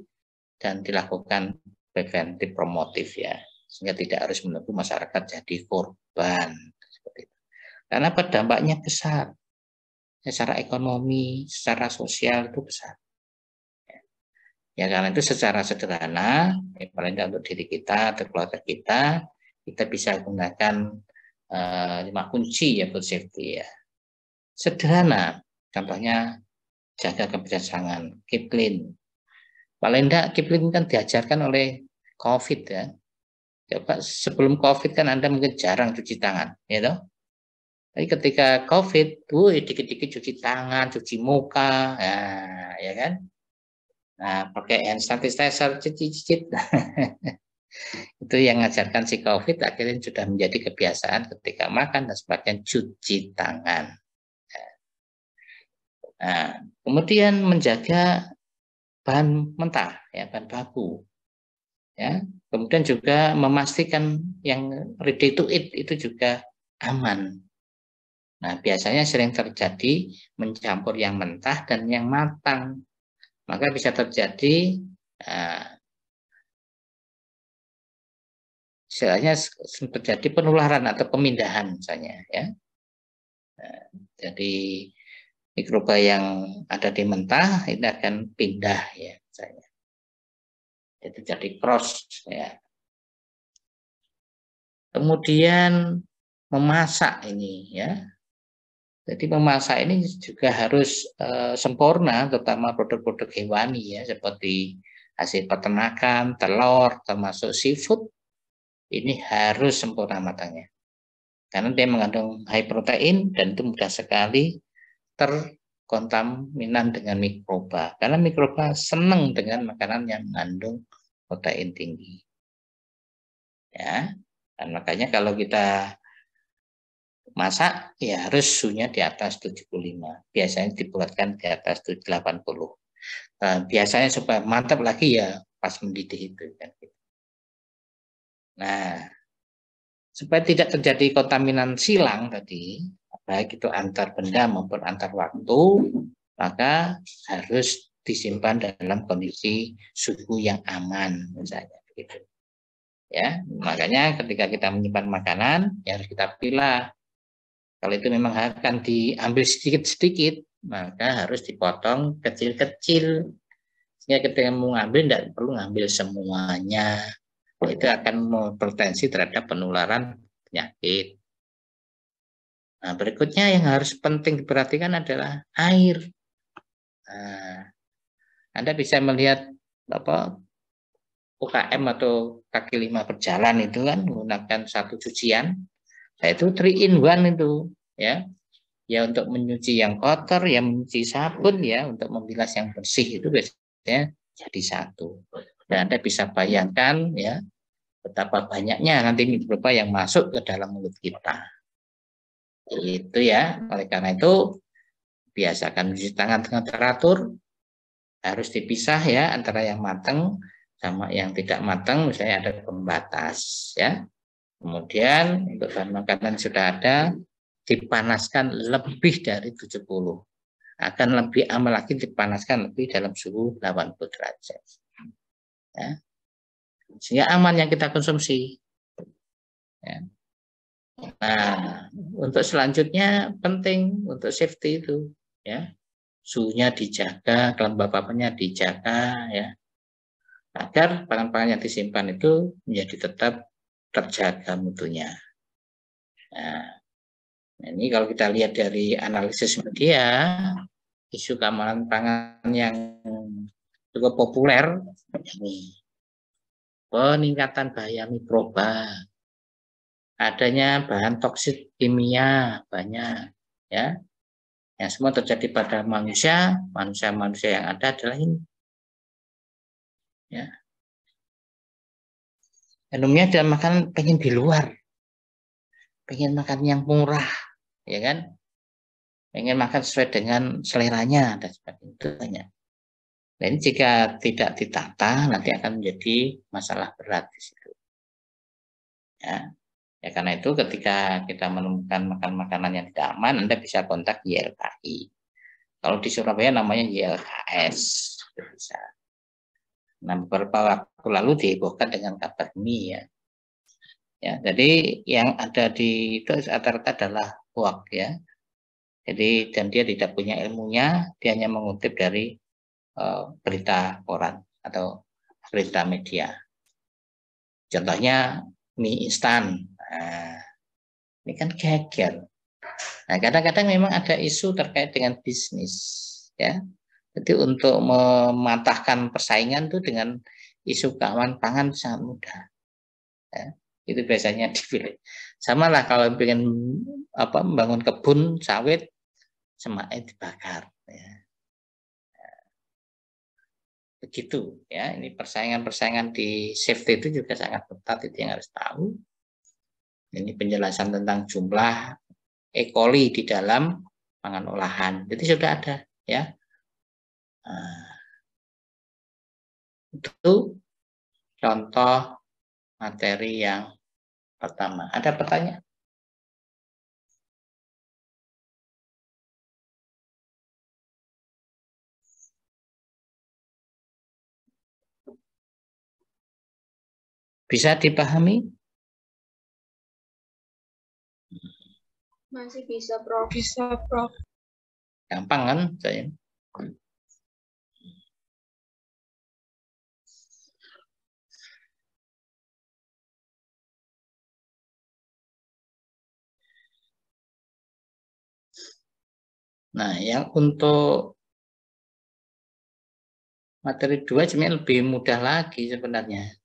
dan dilakukan preventif promotif ya, sehingga tidak harus menunggu masyarakat jadi korban seperti itu. Karena dampaknya besar, secara ekonomi, secara sosial itu besar. Ya karena itu secara sederhana, paling tidak untuk diri kita atau keluarga kita bisa gunakan 5 kunci ya food safety ya. Sederhana, contohnya jaga kebersihan, keep clean. Paling tidak keep clean kan diajarkan oleh COVID ya. Coba sebelum COVID kan Anda mungkin jarang cuci tangan, ya toh? Tapi ketika COVID, dikit-dikit cuci tangan, cuci muka, ya kan? Nah, pakai hand sanitizer, cicit-cicit. Itu yang ngajarkan si COVID akhirnya sudah menjadi kebiasaan ketika makan dan sebagainya cuci tangan. Nah, kemudian menjaga bahan mentah, ya, bahan baku. Ya, kemudian juga memastikan yang ready to eat itu juga aman. Nah, biasanya sering terjadi mencampur yang mentah dan yang matang. Maka bisa terjadi istilahnya terjadi penularan atau pemindahan misalnya ya. Jadi mikroba yang ada di mentah ini akan pindah ya misalnya. Itu jadi cross ya. Kemudian memasak ini ya. Jadi memasak ini juga harus sempurna, terutama produk-produk hewani ya, seperti hasil peternakan, telur, termasuk seafood, ini harus sempurna matangnya. Karena dia mengandung high protein dan itu mudah sekali terkontaminan dengan mikroba. Karena mikroba senang dengan makanan yang mengandung protein tinggi. Ya, dan makanya kalau kita masak ya harus suhunya di atas 75. Biasanya dibuatkan di atas 80. Biasanya supaya mantap lagi ya pas mendidih itu kan. Nah, supaya tidak terjadi kontaminan silang tadi, baik itu antar benda maupun antar waktu, maka harus disimpan dalam kondisi suhu yang aman misalnya begitu. Ya, makanya ketika kita menyimpan makanan ya harus kita pilih. Kalau itu memang akan diambil sedikit-sedikit, maka harus dipotong kecil-kecil. Sehingga ketika mau ngambil, tidak perlu ngambil semuanya. Itu akan berpotensi terhadap penularan penyakit. Nah, berikutnya yang harus penting diperhatikan adalah air. Nah, Anda bisa melihat UKM atau kaki lima berjalan itu kan menggunakan satu cucian. Nah, itu 3 in 1 itu ya. Ya untuk menyuci yang kotor, ya mencuci sabun, ya untuk membilas yang bersih itu biasanya jadi satu. Dan Anda bisa bayangkan ya betapa banyaknya nanti mikroba yang masuk ke dalam mulut kita. Itu ya, oleh karena itu biasakan mencuci tangan dengan teratur, harus dipisah ya antara yang matang sama yang tidak matang, misalnya ada pembatas ya. Kemudian untuk bahan makanan sudah ada, dipanaskan lebih dari 70. Akan lebih aman lagi dipanaskan lebih dalam suhu 80 derajat. Ya. Sehingga aman yang kita konsumsi. Ya. Nah, untuk selanjutnya penting untuk safety itu, ya, suhunya dijaga, kelembabannya dijaga, ya, agar pangan-pangan yang disimpan itu menjadi tetap terjaga mutunya. Nah, ini kalau kita lihat dari analisis media, isu keamanan pangan yang cukup populer, ini peningkatan bahaya mikroba, adanya bahan toksik kimia banyak, ya, yang semua terjadi pada manusia yang ada adalah ini, ya. Umumnya dalam makanan pengen di luar, pengen makan yang murah, ya kan, pengen makan sesuai dengan seleranya dan sebagainya itu banyak. Dan ini jika tidak ditata nanti akan menjadi masalah berat di situ. Ya. Ya karena itu ketika kita menemukan makan makanan yang tidak aman, Anda bisa kontak YLKI. Kalau di Surabaya namanya YLKS. Bisa. Nah, beberapa waktu lalu dihebohkan dengan kabar mie ya. Ya, jadi yang ada di itu rata-rata adalah hoax ya. Jadi dan dia tidak punya ilmunya, dia hanya mengutip dari berita koran atau berita media. Contohnya mie instan. Nah, ini kan geger. Nah, kadang-kadang memang ada isu terkait dengan bisnis ya. Jadi untuk mematahkan persaingan itu dengan isu keamanan pangan sangat mudah. Ya. Itu biasanya dipilih. Sama lah kalau pengen membangun kebun sawit, semaknya dibakar. Ya. Begitu ya. Ini persaingan-persaingan di safety itu juga sangat ketat, itu yang harus tahu. Ini penjelasan tentang jumlah E. coli di dalam pangan olahan. Jadi sudah ada ya. Nah, itu contoh materi yang pertama. Ada pertanyaan? Bisa dipahami? Masih bisa, Prof. Bisa, Prof. Gampang kan saya? Nah, yang untuk materi 2 sebenarnya lebih mudah lagi sebenarnya.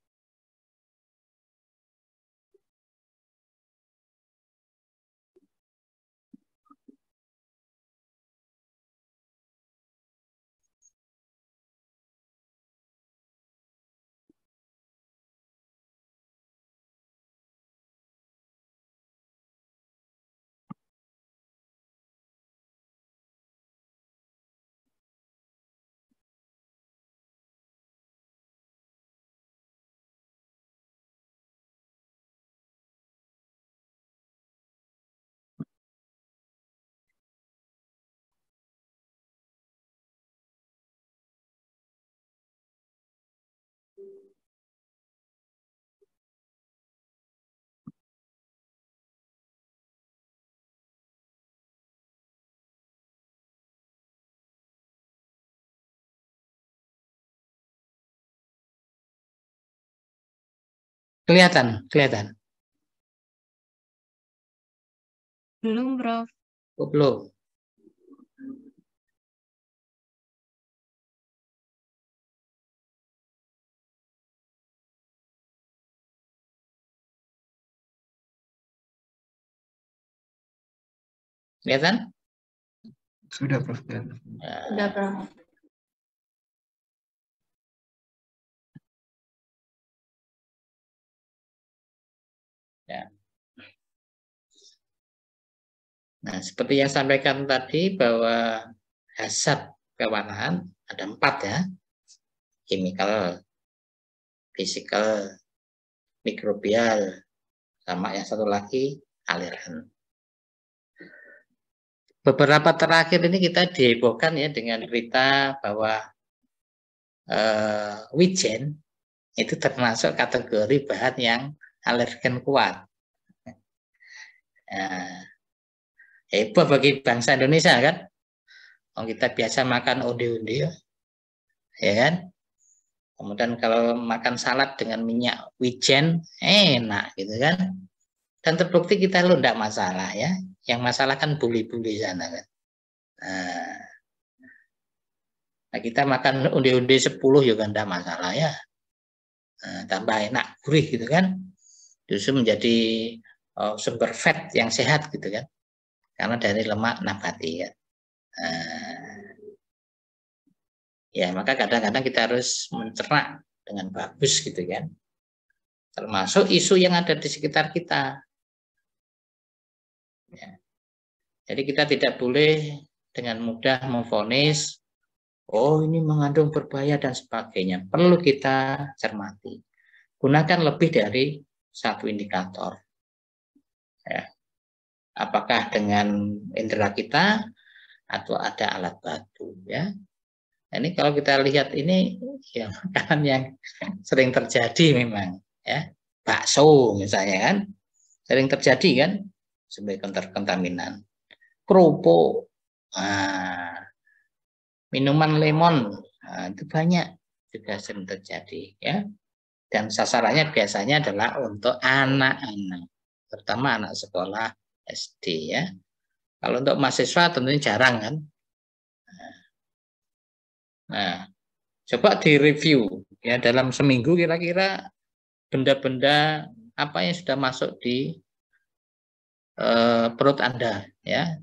Kelihatan, kelihatan. Belum, Prof. Oh, belum. Kelihatan? Sudah, Prof. Sudah, Prof. Ya. Nah, seperti yang sampaikan tadi bahwa hazard kewarnaan ada 4 ya. Chemical, physical, mikrobial, sama yang satu lagi aliran. Beberapa terakhir ini kita dihebohkan ya dengan berita bahwa wijen itu termasuk kategori bahan yang alergen kuat. Nah, heboh bagi bangsa Indonesia kan? Oh, kita biasa makan onde-onde ya kan? Kemudian kalau makan salad dengan minyak wijen enak gitu kan? Dan terbukti kita lo enggak masalah ya. Yang masalah kan buli-buli sana kan. Nah, kita makan onde-onde 10 juga enggak masalah ya. Nah, tambah enak, gurih gitu kan. Justru menjadi sumber fat yang sehat gitu kan. Karena dari lemak nabati ya. Ya, maka kadang-kadang kita harus mencerna dengan bagus gitu kan. Termasuk isu yang ada di sekitar kita. Ya. Jadi kita tidak boleh dengan mudah memvonis, oh ini mengandung berbahaya dan sebagainya. Perlu kita cermati. Gunakan lebih dari satu indikator. Ya. Apakah dengan indera kita, atau ada alat bantu ya. Nah, ini kalau kita lihat ini ya makanan yang sering terjadi memang ya. Bakso misalnya kan sering terjadi kan sebagai kontaminan. Kerupuk, minuman lemon, itu banyak juga sering terjadi ya. Dan sasarannya biasanya adalah untuk anak-anak, terutama anak sekolah SD ya. Kalau untuk mahasiswa tentunya jarang kan. Nah, coba direview ya dalam seminggu kira-kira benda-benda apa yang sudah masuk di perut Anda ya.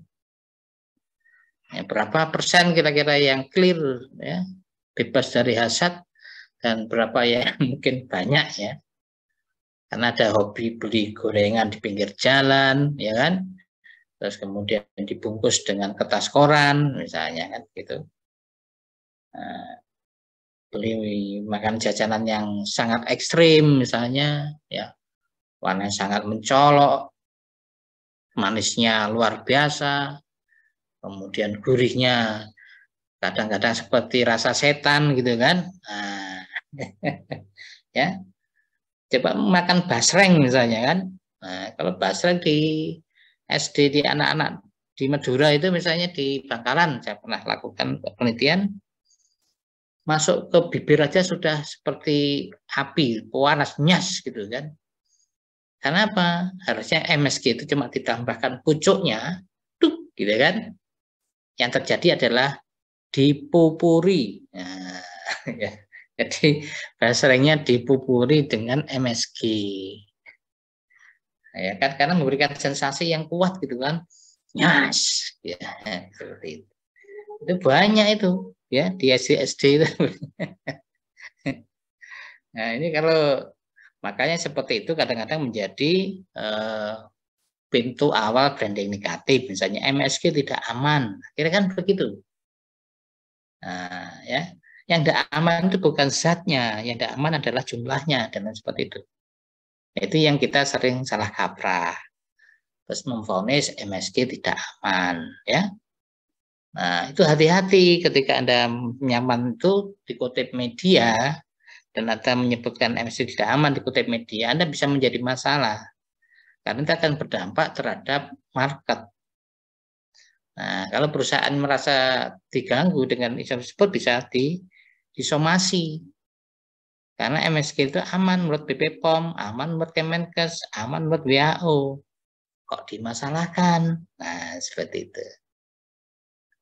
Berapa persen kira-kira yang clear ya, bebas dari hasad, dan berapa yang mungkin banyak ya. Karena ada hobi beli gorengan di pinggir jalan ya kan. Terus kemudian dibungkus dengan kertas koran misalnya kan gitu. Beli makan jajanan yang sangat ekstrim misalnya ya, warnanya sangat mencolok, manisnya luar biasa, kemudian gurihnya kadang-kadang seperti rasa setan gitu kan. Ya, coba makan basreng misalnya kan. Kalau basreng di SD di anak-anak di Madura itu misalnya di Bangkalan, saya pernah lakukan penelitian, masuk ke bibir aja sudah seperti api, panas nyas gitu kan. Karena apa? Harusnya MSG itu cuma ditambahkan pucuknya, tuh, gitu kan. Yang terjadi adalah dipupuri. Nah, ya. Jadi basrengnya dipupuri dengan MSG. Ya kan, karena memberikan sensasi yang kuat gitu kan, nyas, ya seperti itu. Itu banyak itu ya di SD itu. Nah ini kalau makanya seperti itu kadang-kadang menjadi pintu awal branding negatif, misalnya MSG tidak aman, kira kan begitu. Nah ya, yang tidak aman itu bukan zatnya, yang tidak aman adalah jumlahnya dan seperti itu. Itu yang kita sering salah kaprah. Terus memvonis MSG tidak aman ya. Nah, itu hati-hati ketika Anda nyaman itu dikutip media dan Anda menyebutkan MSG tidak aman dikutip media, Anda bisa menjadi masalah. Karena itu akan berdampak terhadap market. Nah, kalau perusahaan merasa diganggu dengan isu tersebut bisa disomasi. Karena MSG itu aman menurut BP POM, aman menurut Kemenkes, aman menurut WHO. Kok dimasalahkan? Nah, seperti itu.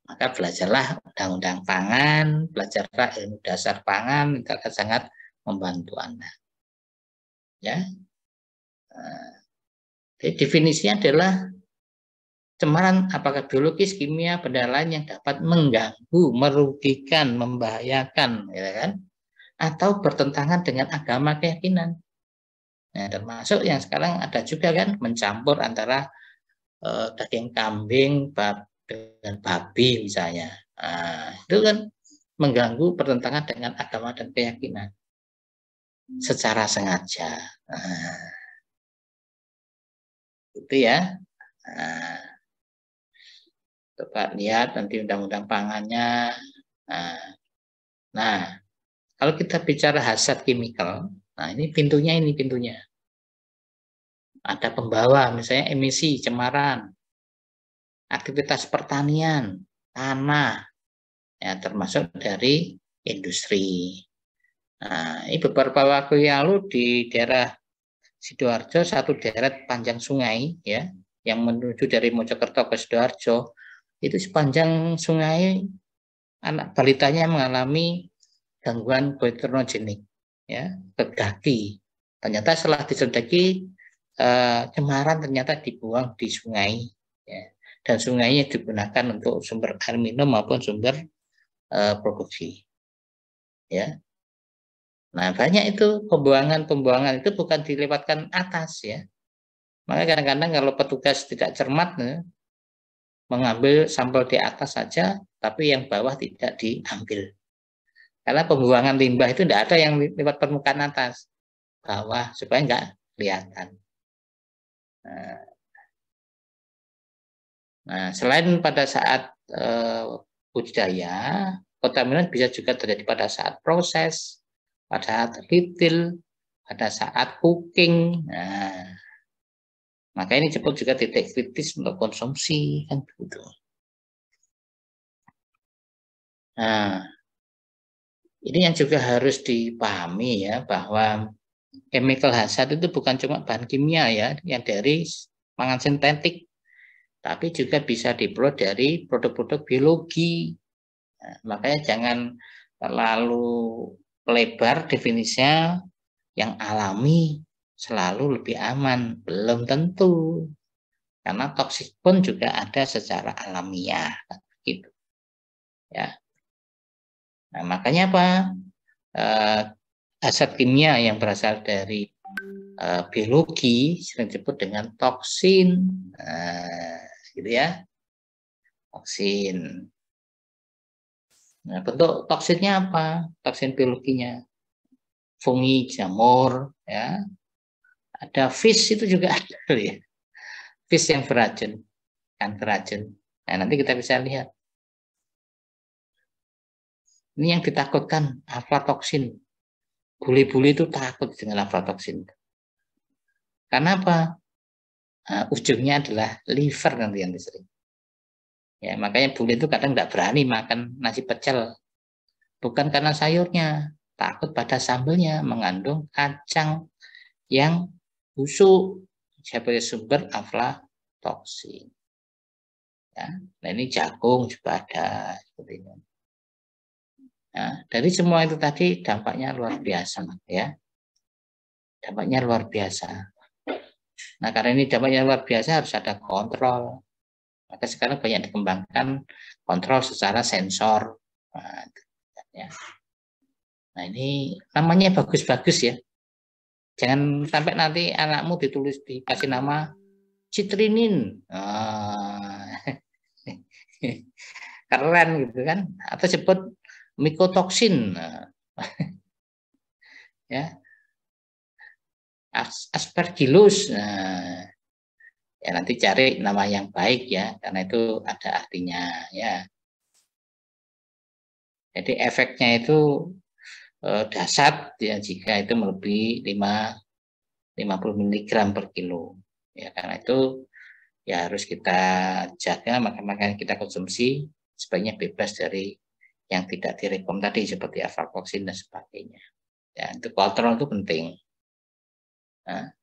Maka belajarlah undang-undang pangan, belajarlah ilmu dasar pangan, itu akan sangat membantu Anda. Ya. Jadi definisinya adalah cemaran apakah biologis, kimia, benda lain yang dapat mengganggu, merugikan, membahayakan, ya kan? Atau bertentangan dengan agama keyakinan. Nah, termasuk yang sekarang ada juga kan mencampur antara daging kambing dengan babi misalnya. Nah, itu kan mengganggu bertentangan dengan agama dan keyakinan secara sengaja. Nah, itu ya. Coba lihat nanti undang-undang pangannya. Nah, kalau kita bicara hazard kimikal, nah ini pintunya. Ada pembawa, misalnya emisi, cemaran, aktivitas pertanian, tanah, ya termasuk dari industri. Nah, ini beberapa waktu yang lalu di daerah Sidoarjo, satu deret panjang sungai, ya, yang menuju dari Mojokerto ke Sidoarjo, itu sepanjang sungai anak balitanya mengalami gangguan goitrogenik, ya, ke kaki. Ternyata setelah diselidiki cemaran ternyata dibuang di sungai, ya, dan sungainya digunakan untuk sumber air minum maupun sumber produksi, ya. Nah banyak itu pembuangan itu bukan dilewatkan atas ya. Maka kadang-kadang kalau petugas tidak cermat mengambil sampel di atas saja, tapi yang bawah tidak diambil. Karena pembuangan limbah itu tidak ada yang lewat permukaan atas, bawah supaya nggak kelihatan. Nah, Nah, selain pada saat budidaya, kontaminan bisa juga terjadi pada saat proses, pada saat retail, pada saat cooking. Nah, maka ini disebut juga titik kritis untuk konsumsi, kan begitu. Nah, ini yang juga harus dipahami ya, bahwa chemical hazard itu bukan cuma bahan kimia ya, yang dari pangan sintetik, tapi juga bisa diperoleh dari produk-produk biologi. Nah, makanya jangan terlalu lebar definisinya, yang alami selalu lebih aman, belum tentu. Karena toksik pun juga ada secara alamiah, gitu. Ya. Nah, makanya apa? Zat kimia yang berasal dari biologi sering disebut dengan toksin, gitu ya, toksin. Nah, bentuk toksinnya apa? Toksin biologinya, fungi, jamur, ya. Ada fish itu juga ada, ya. Fish yang beracun, kan beracun. Nah, nanti kita bisa lihat. Ini yang ditakutkan, aflatoksin. Bule-bule itu takut dengan aflatoksin. Karena apa? Ujungnya adalah liver nanti yang disering. Ya, makanya bule itu kadang tidak berani makan nasi pecel. Bukan karena sayurnya, takut pada sambelnya mengandung kacang yang busuk sebagai sumber aflatoksin. Ya, nah ini jagung juga ada seperti ini. Nah, dari semua itu tadi dampaknya luar biasa, ya. Dampaknya luar biasa. Nah, karena ini dampaknya luar biasa harus ada kontrol. Maka sekarang banyak dikembangkan kontrol secara sensor. Nah, ya. Nah, ini namanya bagus-bagus ya. Jangan sampai nanti anakmu dikasih nama citrinin. Keren gitu kan. Atau sebut mikotoksin. Ya. Aspergillus. Ya nanti cari nama yang baik ya, karena itu ada artinya ya. Jadi efeknya itu dahsyat ya jika itu melebihi 50 mg per kilo. Ya, karena itu ya harus kita jaga, maka kita konsumsi sebaiknya bebas dari yang tidak direkom tadi seperti aflatoksin dan sebagainya. Ya, untuk kontrol itu penting. Nah,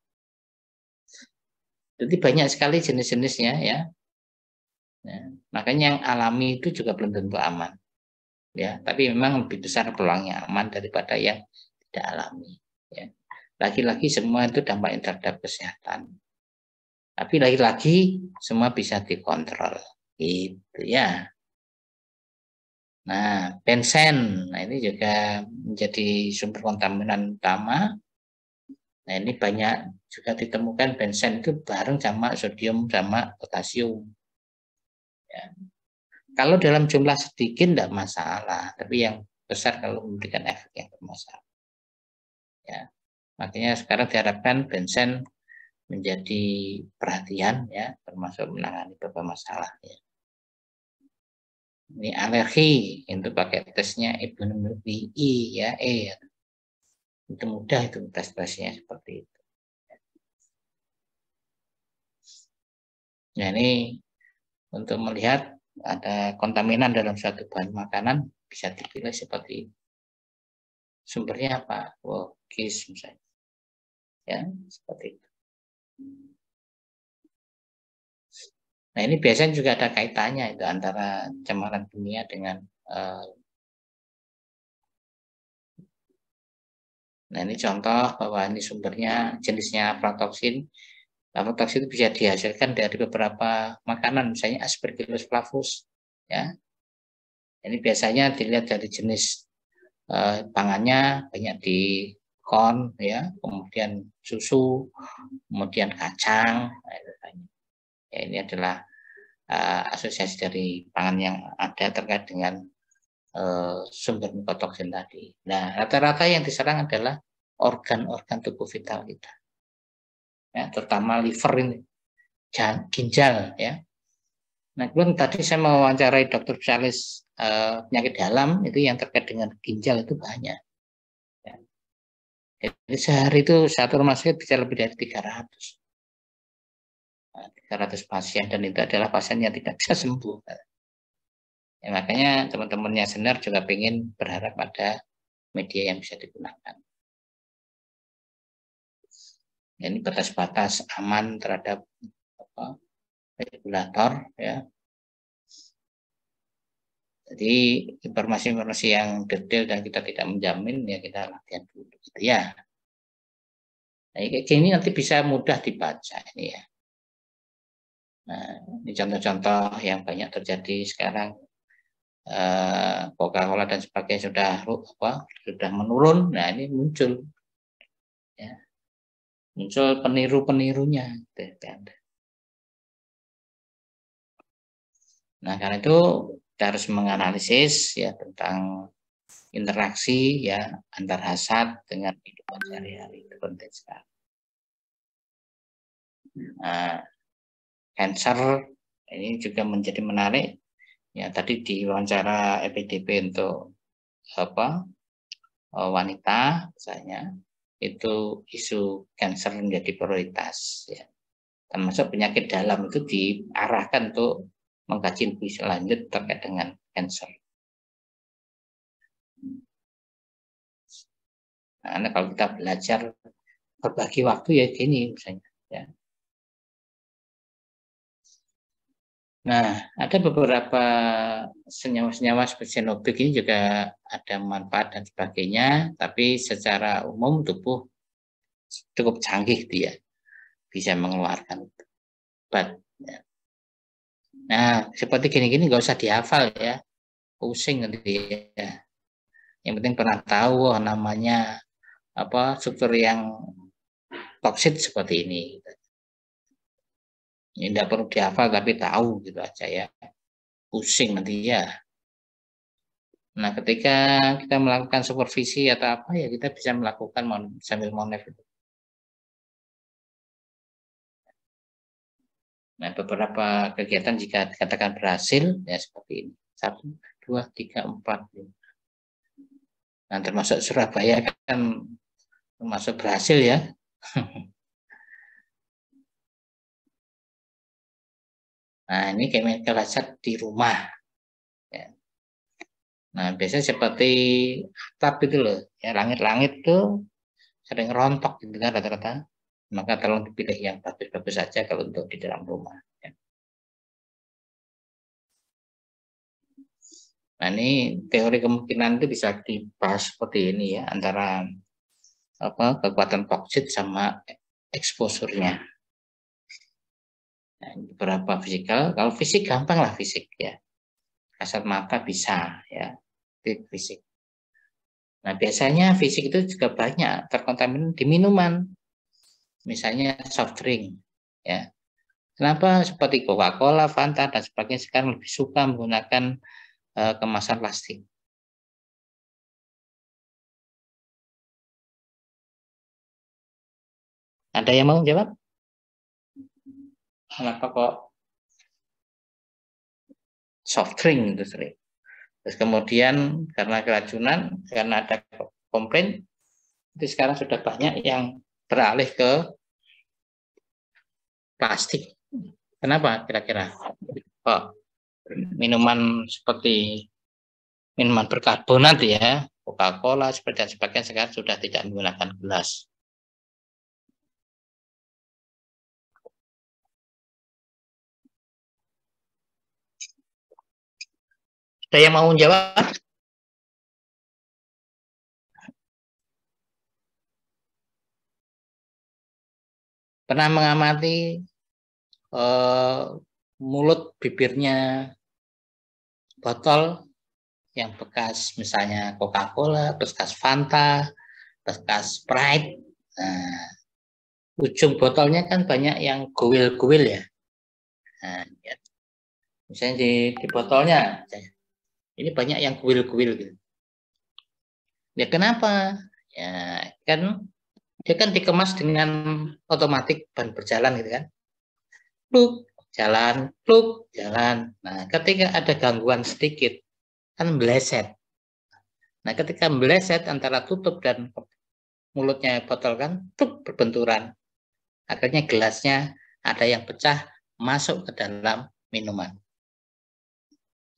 jadi banyak sekali jenis-jenisnya ya. Ya. Makanya yang alami itu juga belum tentu aman. Ya, tapi memang lebih besar peluangnya aman daripada yang tidak alami. Ya. Lagi-lagi semua itu dampaknya terhadap kesehatan. Tapi lagi-lagi semua bisa dikontrol, gitu ya. Nah, bensen, nah ini juga menjadi sumber kontaminan utama. Nah, ini banyak juga ditemukan bensen itu bareng sama sodium sama potasium. Ya. Kalau dalam jumlah sedikit tidak masalah, tapi yang besar kalau memberikan efek yang bermasalah. Ya, makanya sekarang diharapkan bensen menjadi perhatian ya, termasuk menangani beberapa masalah. Ya. Ini alergi, itu pakai tesnya IPI ya, itu mudah itu tes-tesnya seperti itu. Nah ini untuk melihat ada kontaminan dalam suatu bahan makanan bisa dipilih seperti ini. Sumbernya apa? Kis misalnya, ya seperti itu. Nah ini biasanya juga ada kaitannya itu antara cemaran kimia dengan nah ini contoh bahwa ini sumbernya jenisnya aflatoksin. Aflatoksin itu bisa dihasilkan dari beberapa makanan, misalnya Aspergillus flavus. Ya, ini biasanya dilihat dari jenis pangannya, banyak di corn, ya, kemudian susu, kemudian kacang. Ya, ini adalah asosiasi dari pangan yang ada terkait dengan sumber mikotoksin tadi. Nah, rata-rata yang diserang adalah organ-organ tubuh vital kita, ya, terutama liver ini, ginjal, ya. Nah, kemudian tadi saya mewawancarai dokter spesialis penyakit dalam itu yang terkait dengan ginjal itu banyak. Ya. Jadi sehari itu satu rumah sakit bisa lebih dari 300. Nah, 300 pasien dan itu adalah pasien yang tidak bisa sembuh. Ya, makanya teman-temannya Senar juga ingin berharap pada media yang bisa digunakan. Ini batas-batas aman terhadap regulator, ya. Jadi informasi-informasi yang detail dan kita tidak menjamin ya kita latihan dulu, gitu ya. Nah, kayak gini nanti bisa mudah dibaca ini ya. Nah, ini contoh-contoh yang banyak terjadi sekarang. Coca-Cola dan sebagainya sudah menurun. Nah, ini muncul ya. Muncul peniru-penirunya. Nah, karena itu kita harus menganalisis ya tentang interaksi ya antar hasad dengan kehidupan sehari-hari, itu penting sekali. Nah, cancer ini juga menjadi menarik ya, tadi di wawancara EPDP untuk wanita misalnya itu isu cancer menjadi prioritas ya, termasuk penyakit dalam itu diarahkan untuk mengkaji lebih lanjut terkait dengan cancer. Nah, kalau kita belajar berbagi waktu ya gini misalnya ya. Nah, ada beberapa senyawa-senyawa seperti xenobik ini juga ada manfaat dan sebagainya, tapi secara umum tubuh cukup canggih dia, bisa mengeluarkan obat. Ya. Nah, seperti gini-gini nggak usah dihafal ya, pusing nanti ya. Yang penting pernah tahu namanya struktur yang toksit seperti ini. Ini tidak perlu dihafal tapi tahu gitu aja ya. Pusing nanti ya. Nah, ketika kita melakukan supervisi atau apa ya kita bisa melakukan sambil monitor. Nah, beberapa kegiatan jika dikatakan berhasil ya seperti ini. 1, 2, 3, 4. Nah, termasuk Surabaya kan termasuk berhasil ya. Nah, ini chemical hazard di rumah. Ya. Nah, biasanya seperti atap itu loh, ya langit-langit tuh sering rontok gitu kan rata-rata. Maka tolong dipilih yang bagus-bagus saja kalau untuk di dalam rumah. Ya. Nah, ini teori kemungkinan itu bisa dibahas seperti ini ya, antara kekuatan toksit sama exposure-nya. Nah, beberapa fisikal, kalau fisik gampang lah fisik ya. Kasat mata bisa ya, fisik. Nah, biasanya fisik itu juga banyak terkontaminasi di minuman. Misalnya soft drink ya. Kenapa seperti Coca-Cola, Fanta dan sebagainya sekarang lebih suka menggunakan kemasan plastik? Ada yang mau jawab? Kenapa kok soft drink itu sering? Terus kemudian karena keracunan, karena ada komplain, itu sekarang sudah banyak yang beralih ke plastik. Kenapa kira-kira? Minuman seperti minuman berkarbonat ya, Coca-Cola dan sebagainya sekarang sudah tidak menggunakan gelas. Ada yang mau menjawab? Pernah mengamati mulut bibirnya botol yang bekas misalnya Coca-Cola, bekas Fanta, bekas Sprite. Nah, ujung botolnya kan banyak yang guwil-guwil ya. Nah, ya. Misalnya di botolnya, ini banyak yang guwil-guwil gitu. Ya kenapa? Ya kan dia kan dikemas dengan otomatis ban berjalan gitu kan. Loh, jalan, pluk, jalan. Nah, ketika ada gangguan sedikit, kan meleset. Nah, ketika meleset antara tutup dan mulutnya botol kan, pluk, berbenturan. Akhirnya gelasnya ada yang pecah, masuk ke dalam minuman.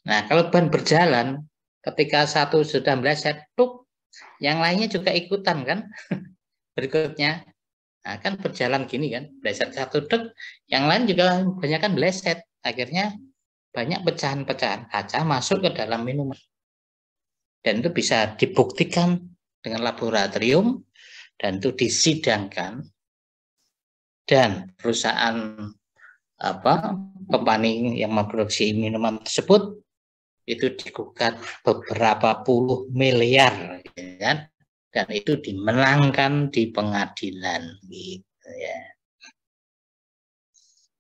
Nah, kalau ban berjalan, ketika satu sudah meleset, pluk, yang lainnya juga ikutan kan, berikutnya. Nah, kan berjalan gini kan, meleset satu dek, yang lain juga banyak kan meleset. Akhirnya banyak pecahan-pecahan kaca masuk ke dalam minuman. Dan itu bisa dibuktikan dengan laboratorium dan itu disidangkan. Dan perusahaan company yang memproduksi minuman tersebut itu digugat beberapa puluh miliar, ya kan? Dan itu dimenangkan di pengadilan gitu ya.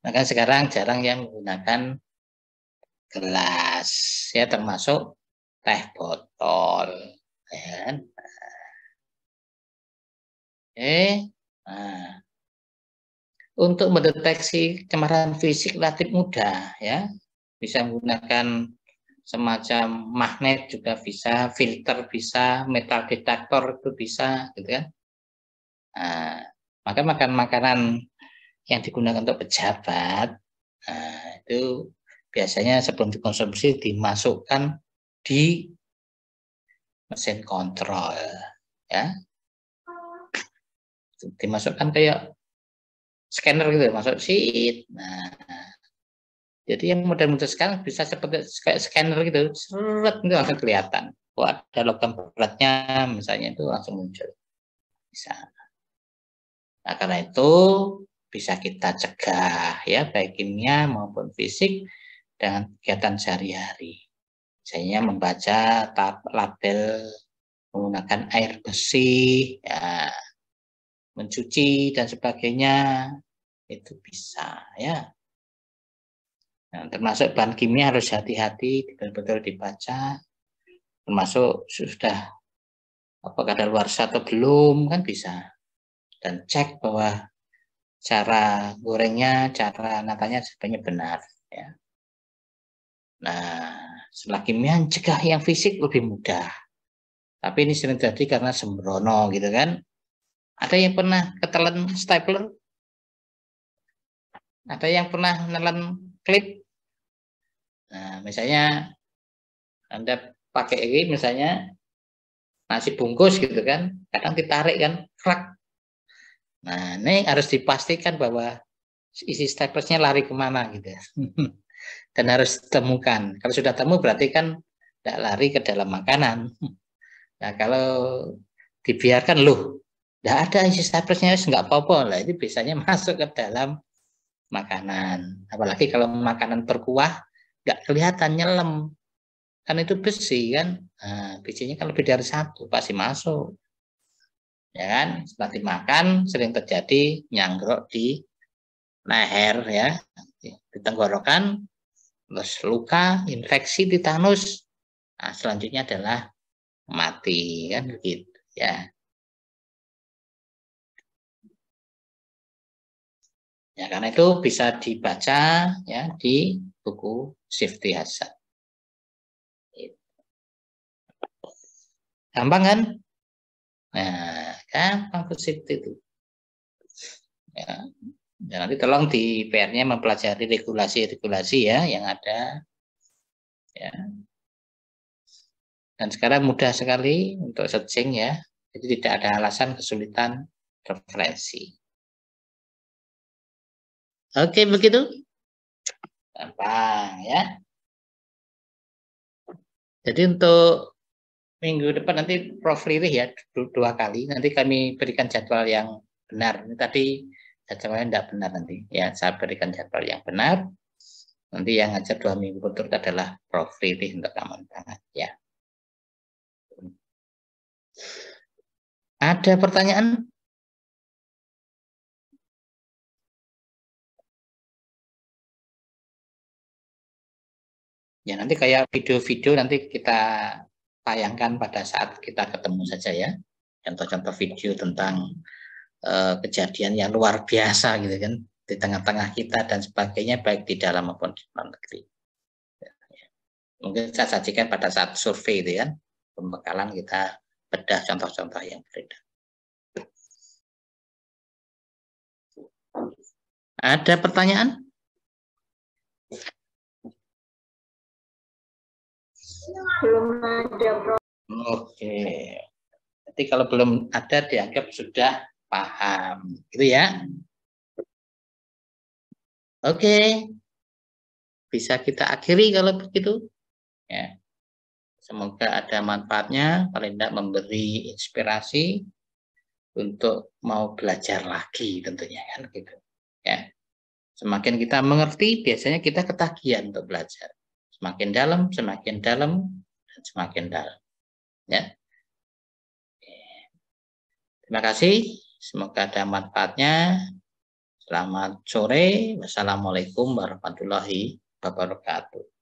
Maka sekarang jarang yang menggunakan gelas ya, termasuk teh botol ya kan? Nah, untuk mendeteksi pencemaran fisik relatif mudah ya, bisa menggunakan semacam magnet juga bisa, filter bisa, metal detektor itu bisa gitu kan. Nah, maka makanan yang digunakan untuk pejabat itu biasanya sebelum dikonsumsi dimasukkan di mesin kontrol ya, dimasukkan kayak scanner gitu, masuk sheet. Nah, jadi yang modern sekarang bisa seperti kayak scanner gitu, seret itu langsung kelihatan. Wah, ada logam beratnya misalnya, itu langsung muncul. Bisa. Nah, karena itu bisa kita cegah ya, baik kimia maupun fisik dengan kegiatan sehari-hari. Misalnya membaca label menggunakan air bersih, ya, mencuci dan sebagainya, itu bisa ya. Nah, termasuk bahan kimia harus hati-hati, betul-betul dibaca, termasuk sudah apakah kadaluarsa atau belum kan bisa, dan cek bahwa cara gorengnya, cara natanya sebenarnya benar ya. Nah, setelah kimia cegah yang fisik lebih mudah, tapi ini sering terjadi karena sembrono gitu kan. Ada yang pernah ketelan stapler? Ada yang pernah nelen klip? Nah, misalnya Anda pakai ini, misalnya nasi bungkus gitu kan, kadang ditarik kan, krak. Nah, ini harus dipastikan bahwa isi staplernya lari kemana gitu. Dan harus ditemukan. Kalau sudah temu berarti kan tidak lari ke dalam makanan. Nah, kalau dibiarkan loh, tidak ada isi staplernya, nggak apa-apa lah, itu biasanya masuk ke dalam makanan. Apalagi kalau makanan berkuah, nggak kelihatan, nyelam. Kan itu besi kan, nah, bijinya kan lebih dari satu, pasti masuk. Ya kan, setelah dimakan sering terjadi nyangkruk di leher ya, di tenggorokan, terus luka, infeksi, titanus. Nah, selanjutnya adalah mati kan gitu ya. Ya, karena itu bisa dibaca ya di buku safety hazard. Gampang kan? Nah, gampang safety itu. Ya. Ya, nanti tolong di PR-nya mempelajari regulasi-regulasi ya yang ada. Ya. Dan sekarang mudah sekali untuk searching ya. Jadi tidak ada alasan kesulitan referensi. Oke, begitu. Gampang ya. Jadi untuk minggu depan nanti Prof Riri ya 2 kali. Nanti kami berikan jadwal yang benar. Ini tadi jadwalnya tidak benar nanti. Ya, saya berikan jadwal yang benar. Nanti yang ngajar 2 minggu berturut adalah Prof Riri untuk Kaman Pangan. Ya. Ada pertanyaan? Ya, nanti kayak video-video nanti kita tayangkan pada saat kita ketemu saja ya. Contoh-contoh video tentang kejadian yang luar biasa gitu kan. di tengah-tengah kita dan sebagainya, baik di dalam maupun di luar negeri. Mungkin saya sajikan pada saat survei itu ya, pembekalan kita bedah contoh-contoh yang beredar. Ada pertanyaan? Belum ada, Prof. Oke. Jadi kalau belum ada dianggap sudah paham, gitu ya. Oke. Bisa kita akhiri kalau begitu. Ya. Semoga ada manfaatnya, paling tidak memberi inspirasi untuk mau belajar lagi tentunya kan gitu. Ya. Semakin kita mengerti, biasanya kita ketagihan untuk belajar. Semakin dalam, dan semakin dalam. Ya. Terima kasih. Semoga ada manfaatnya. Selamat sore. Wassalamualaikum warahmatullahi wabarakatuh.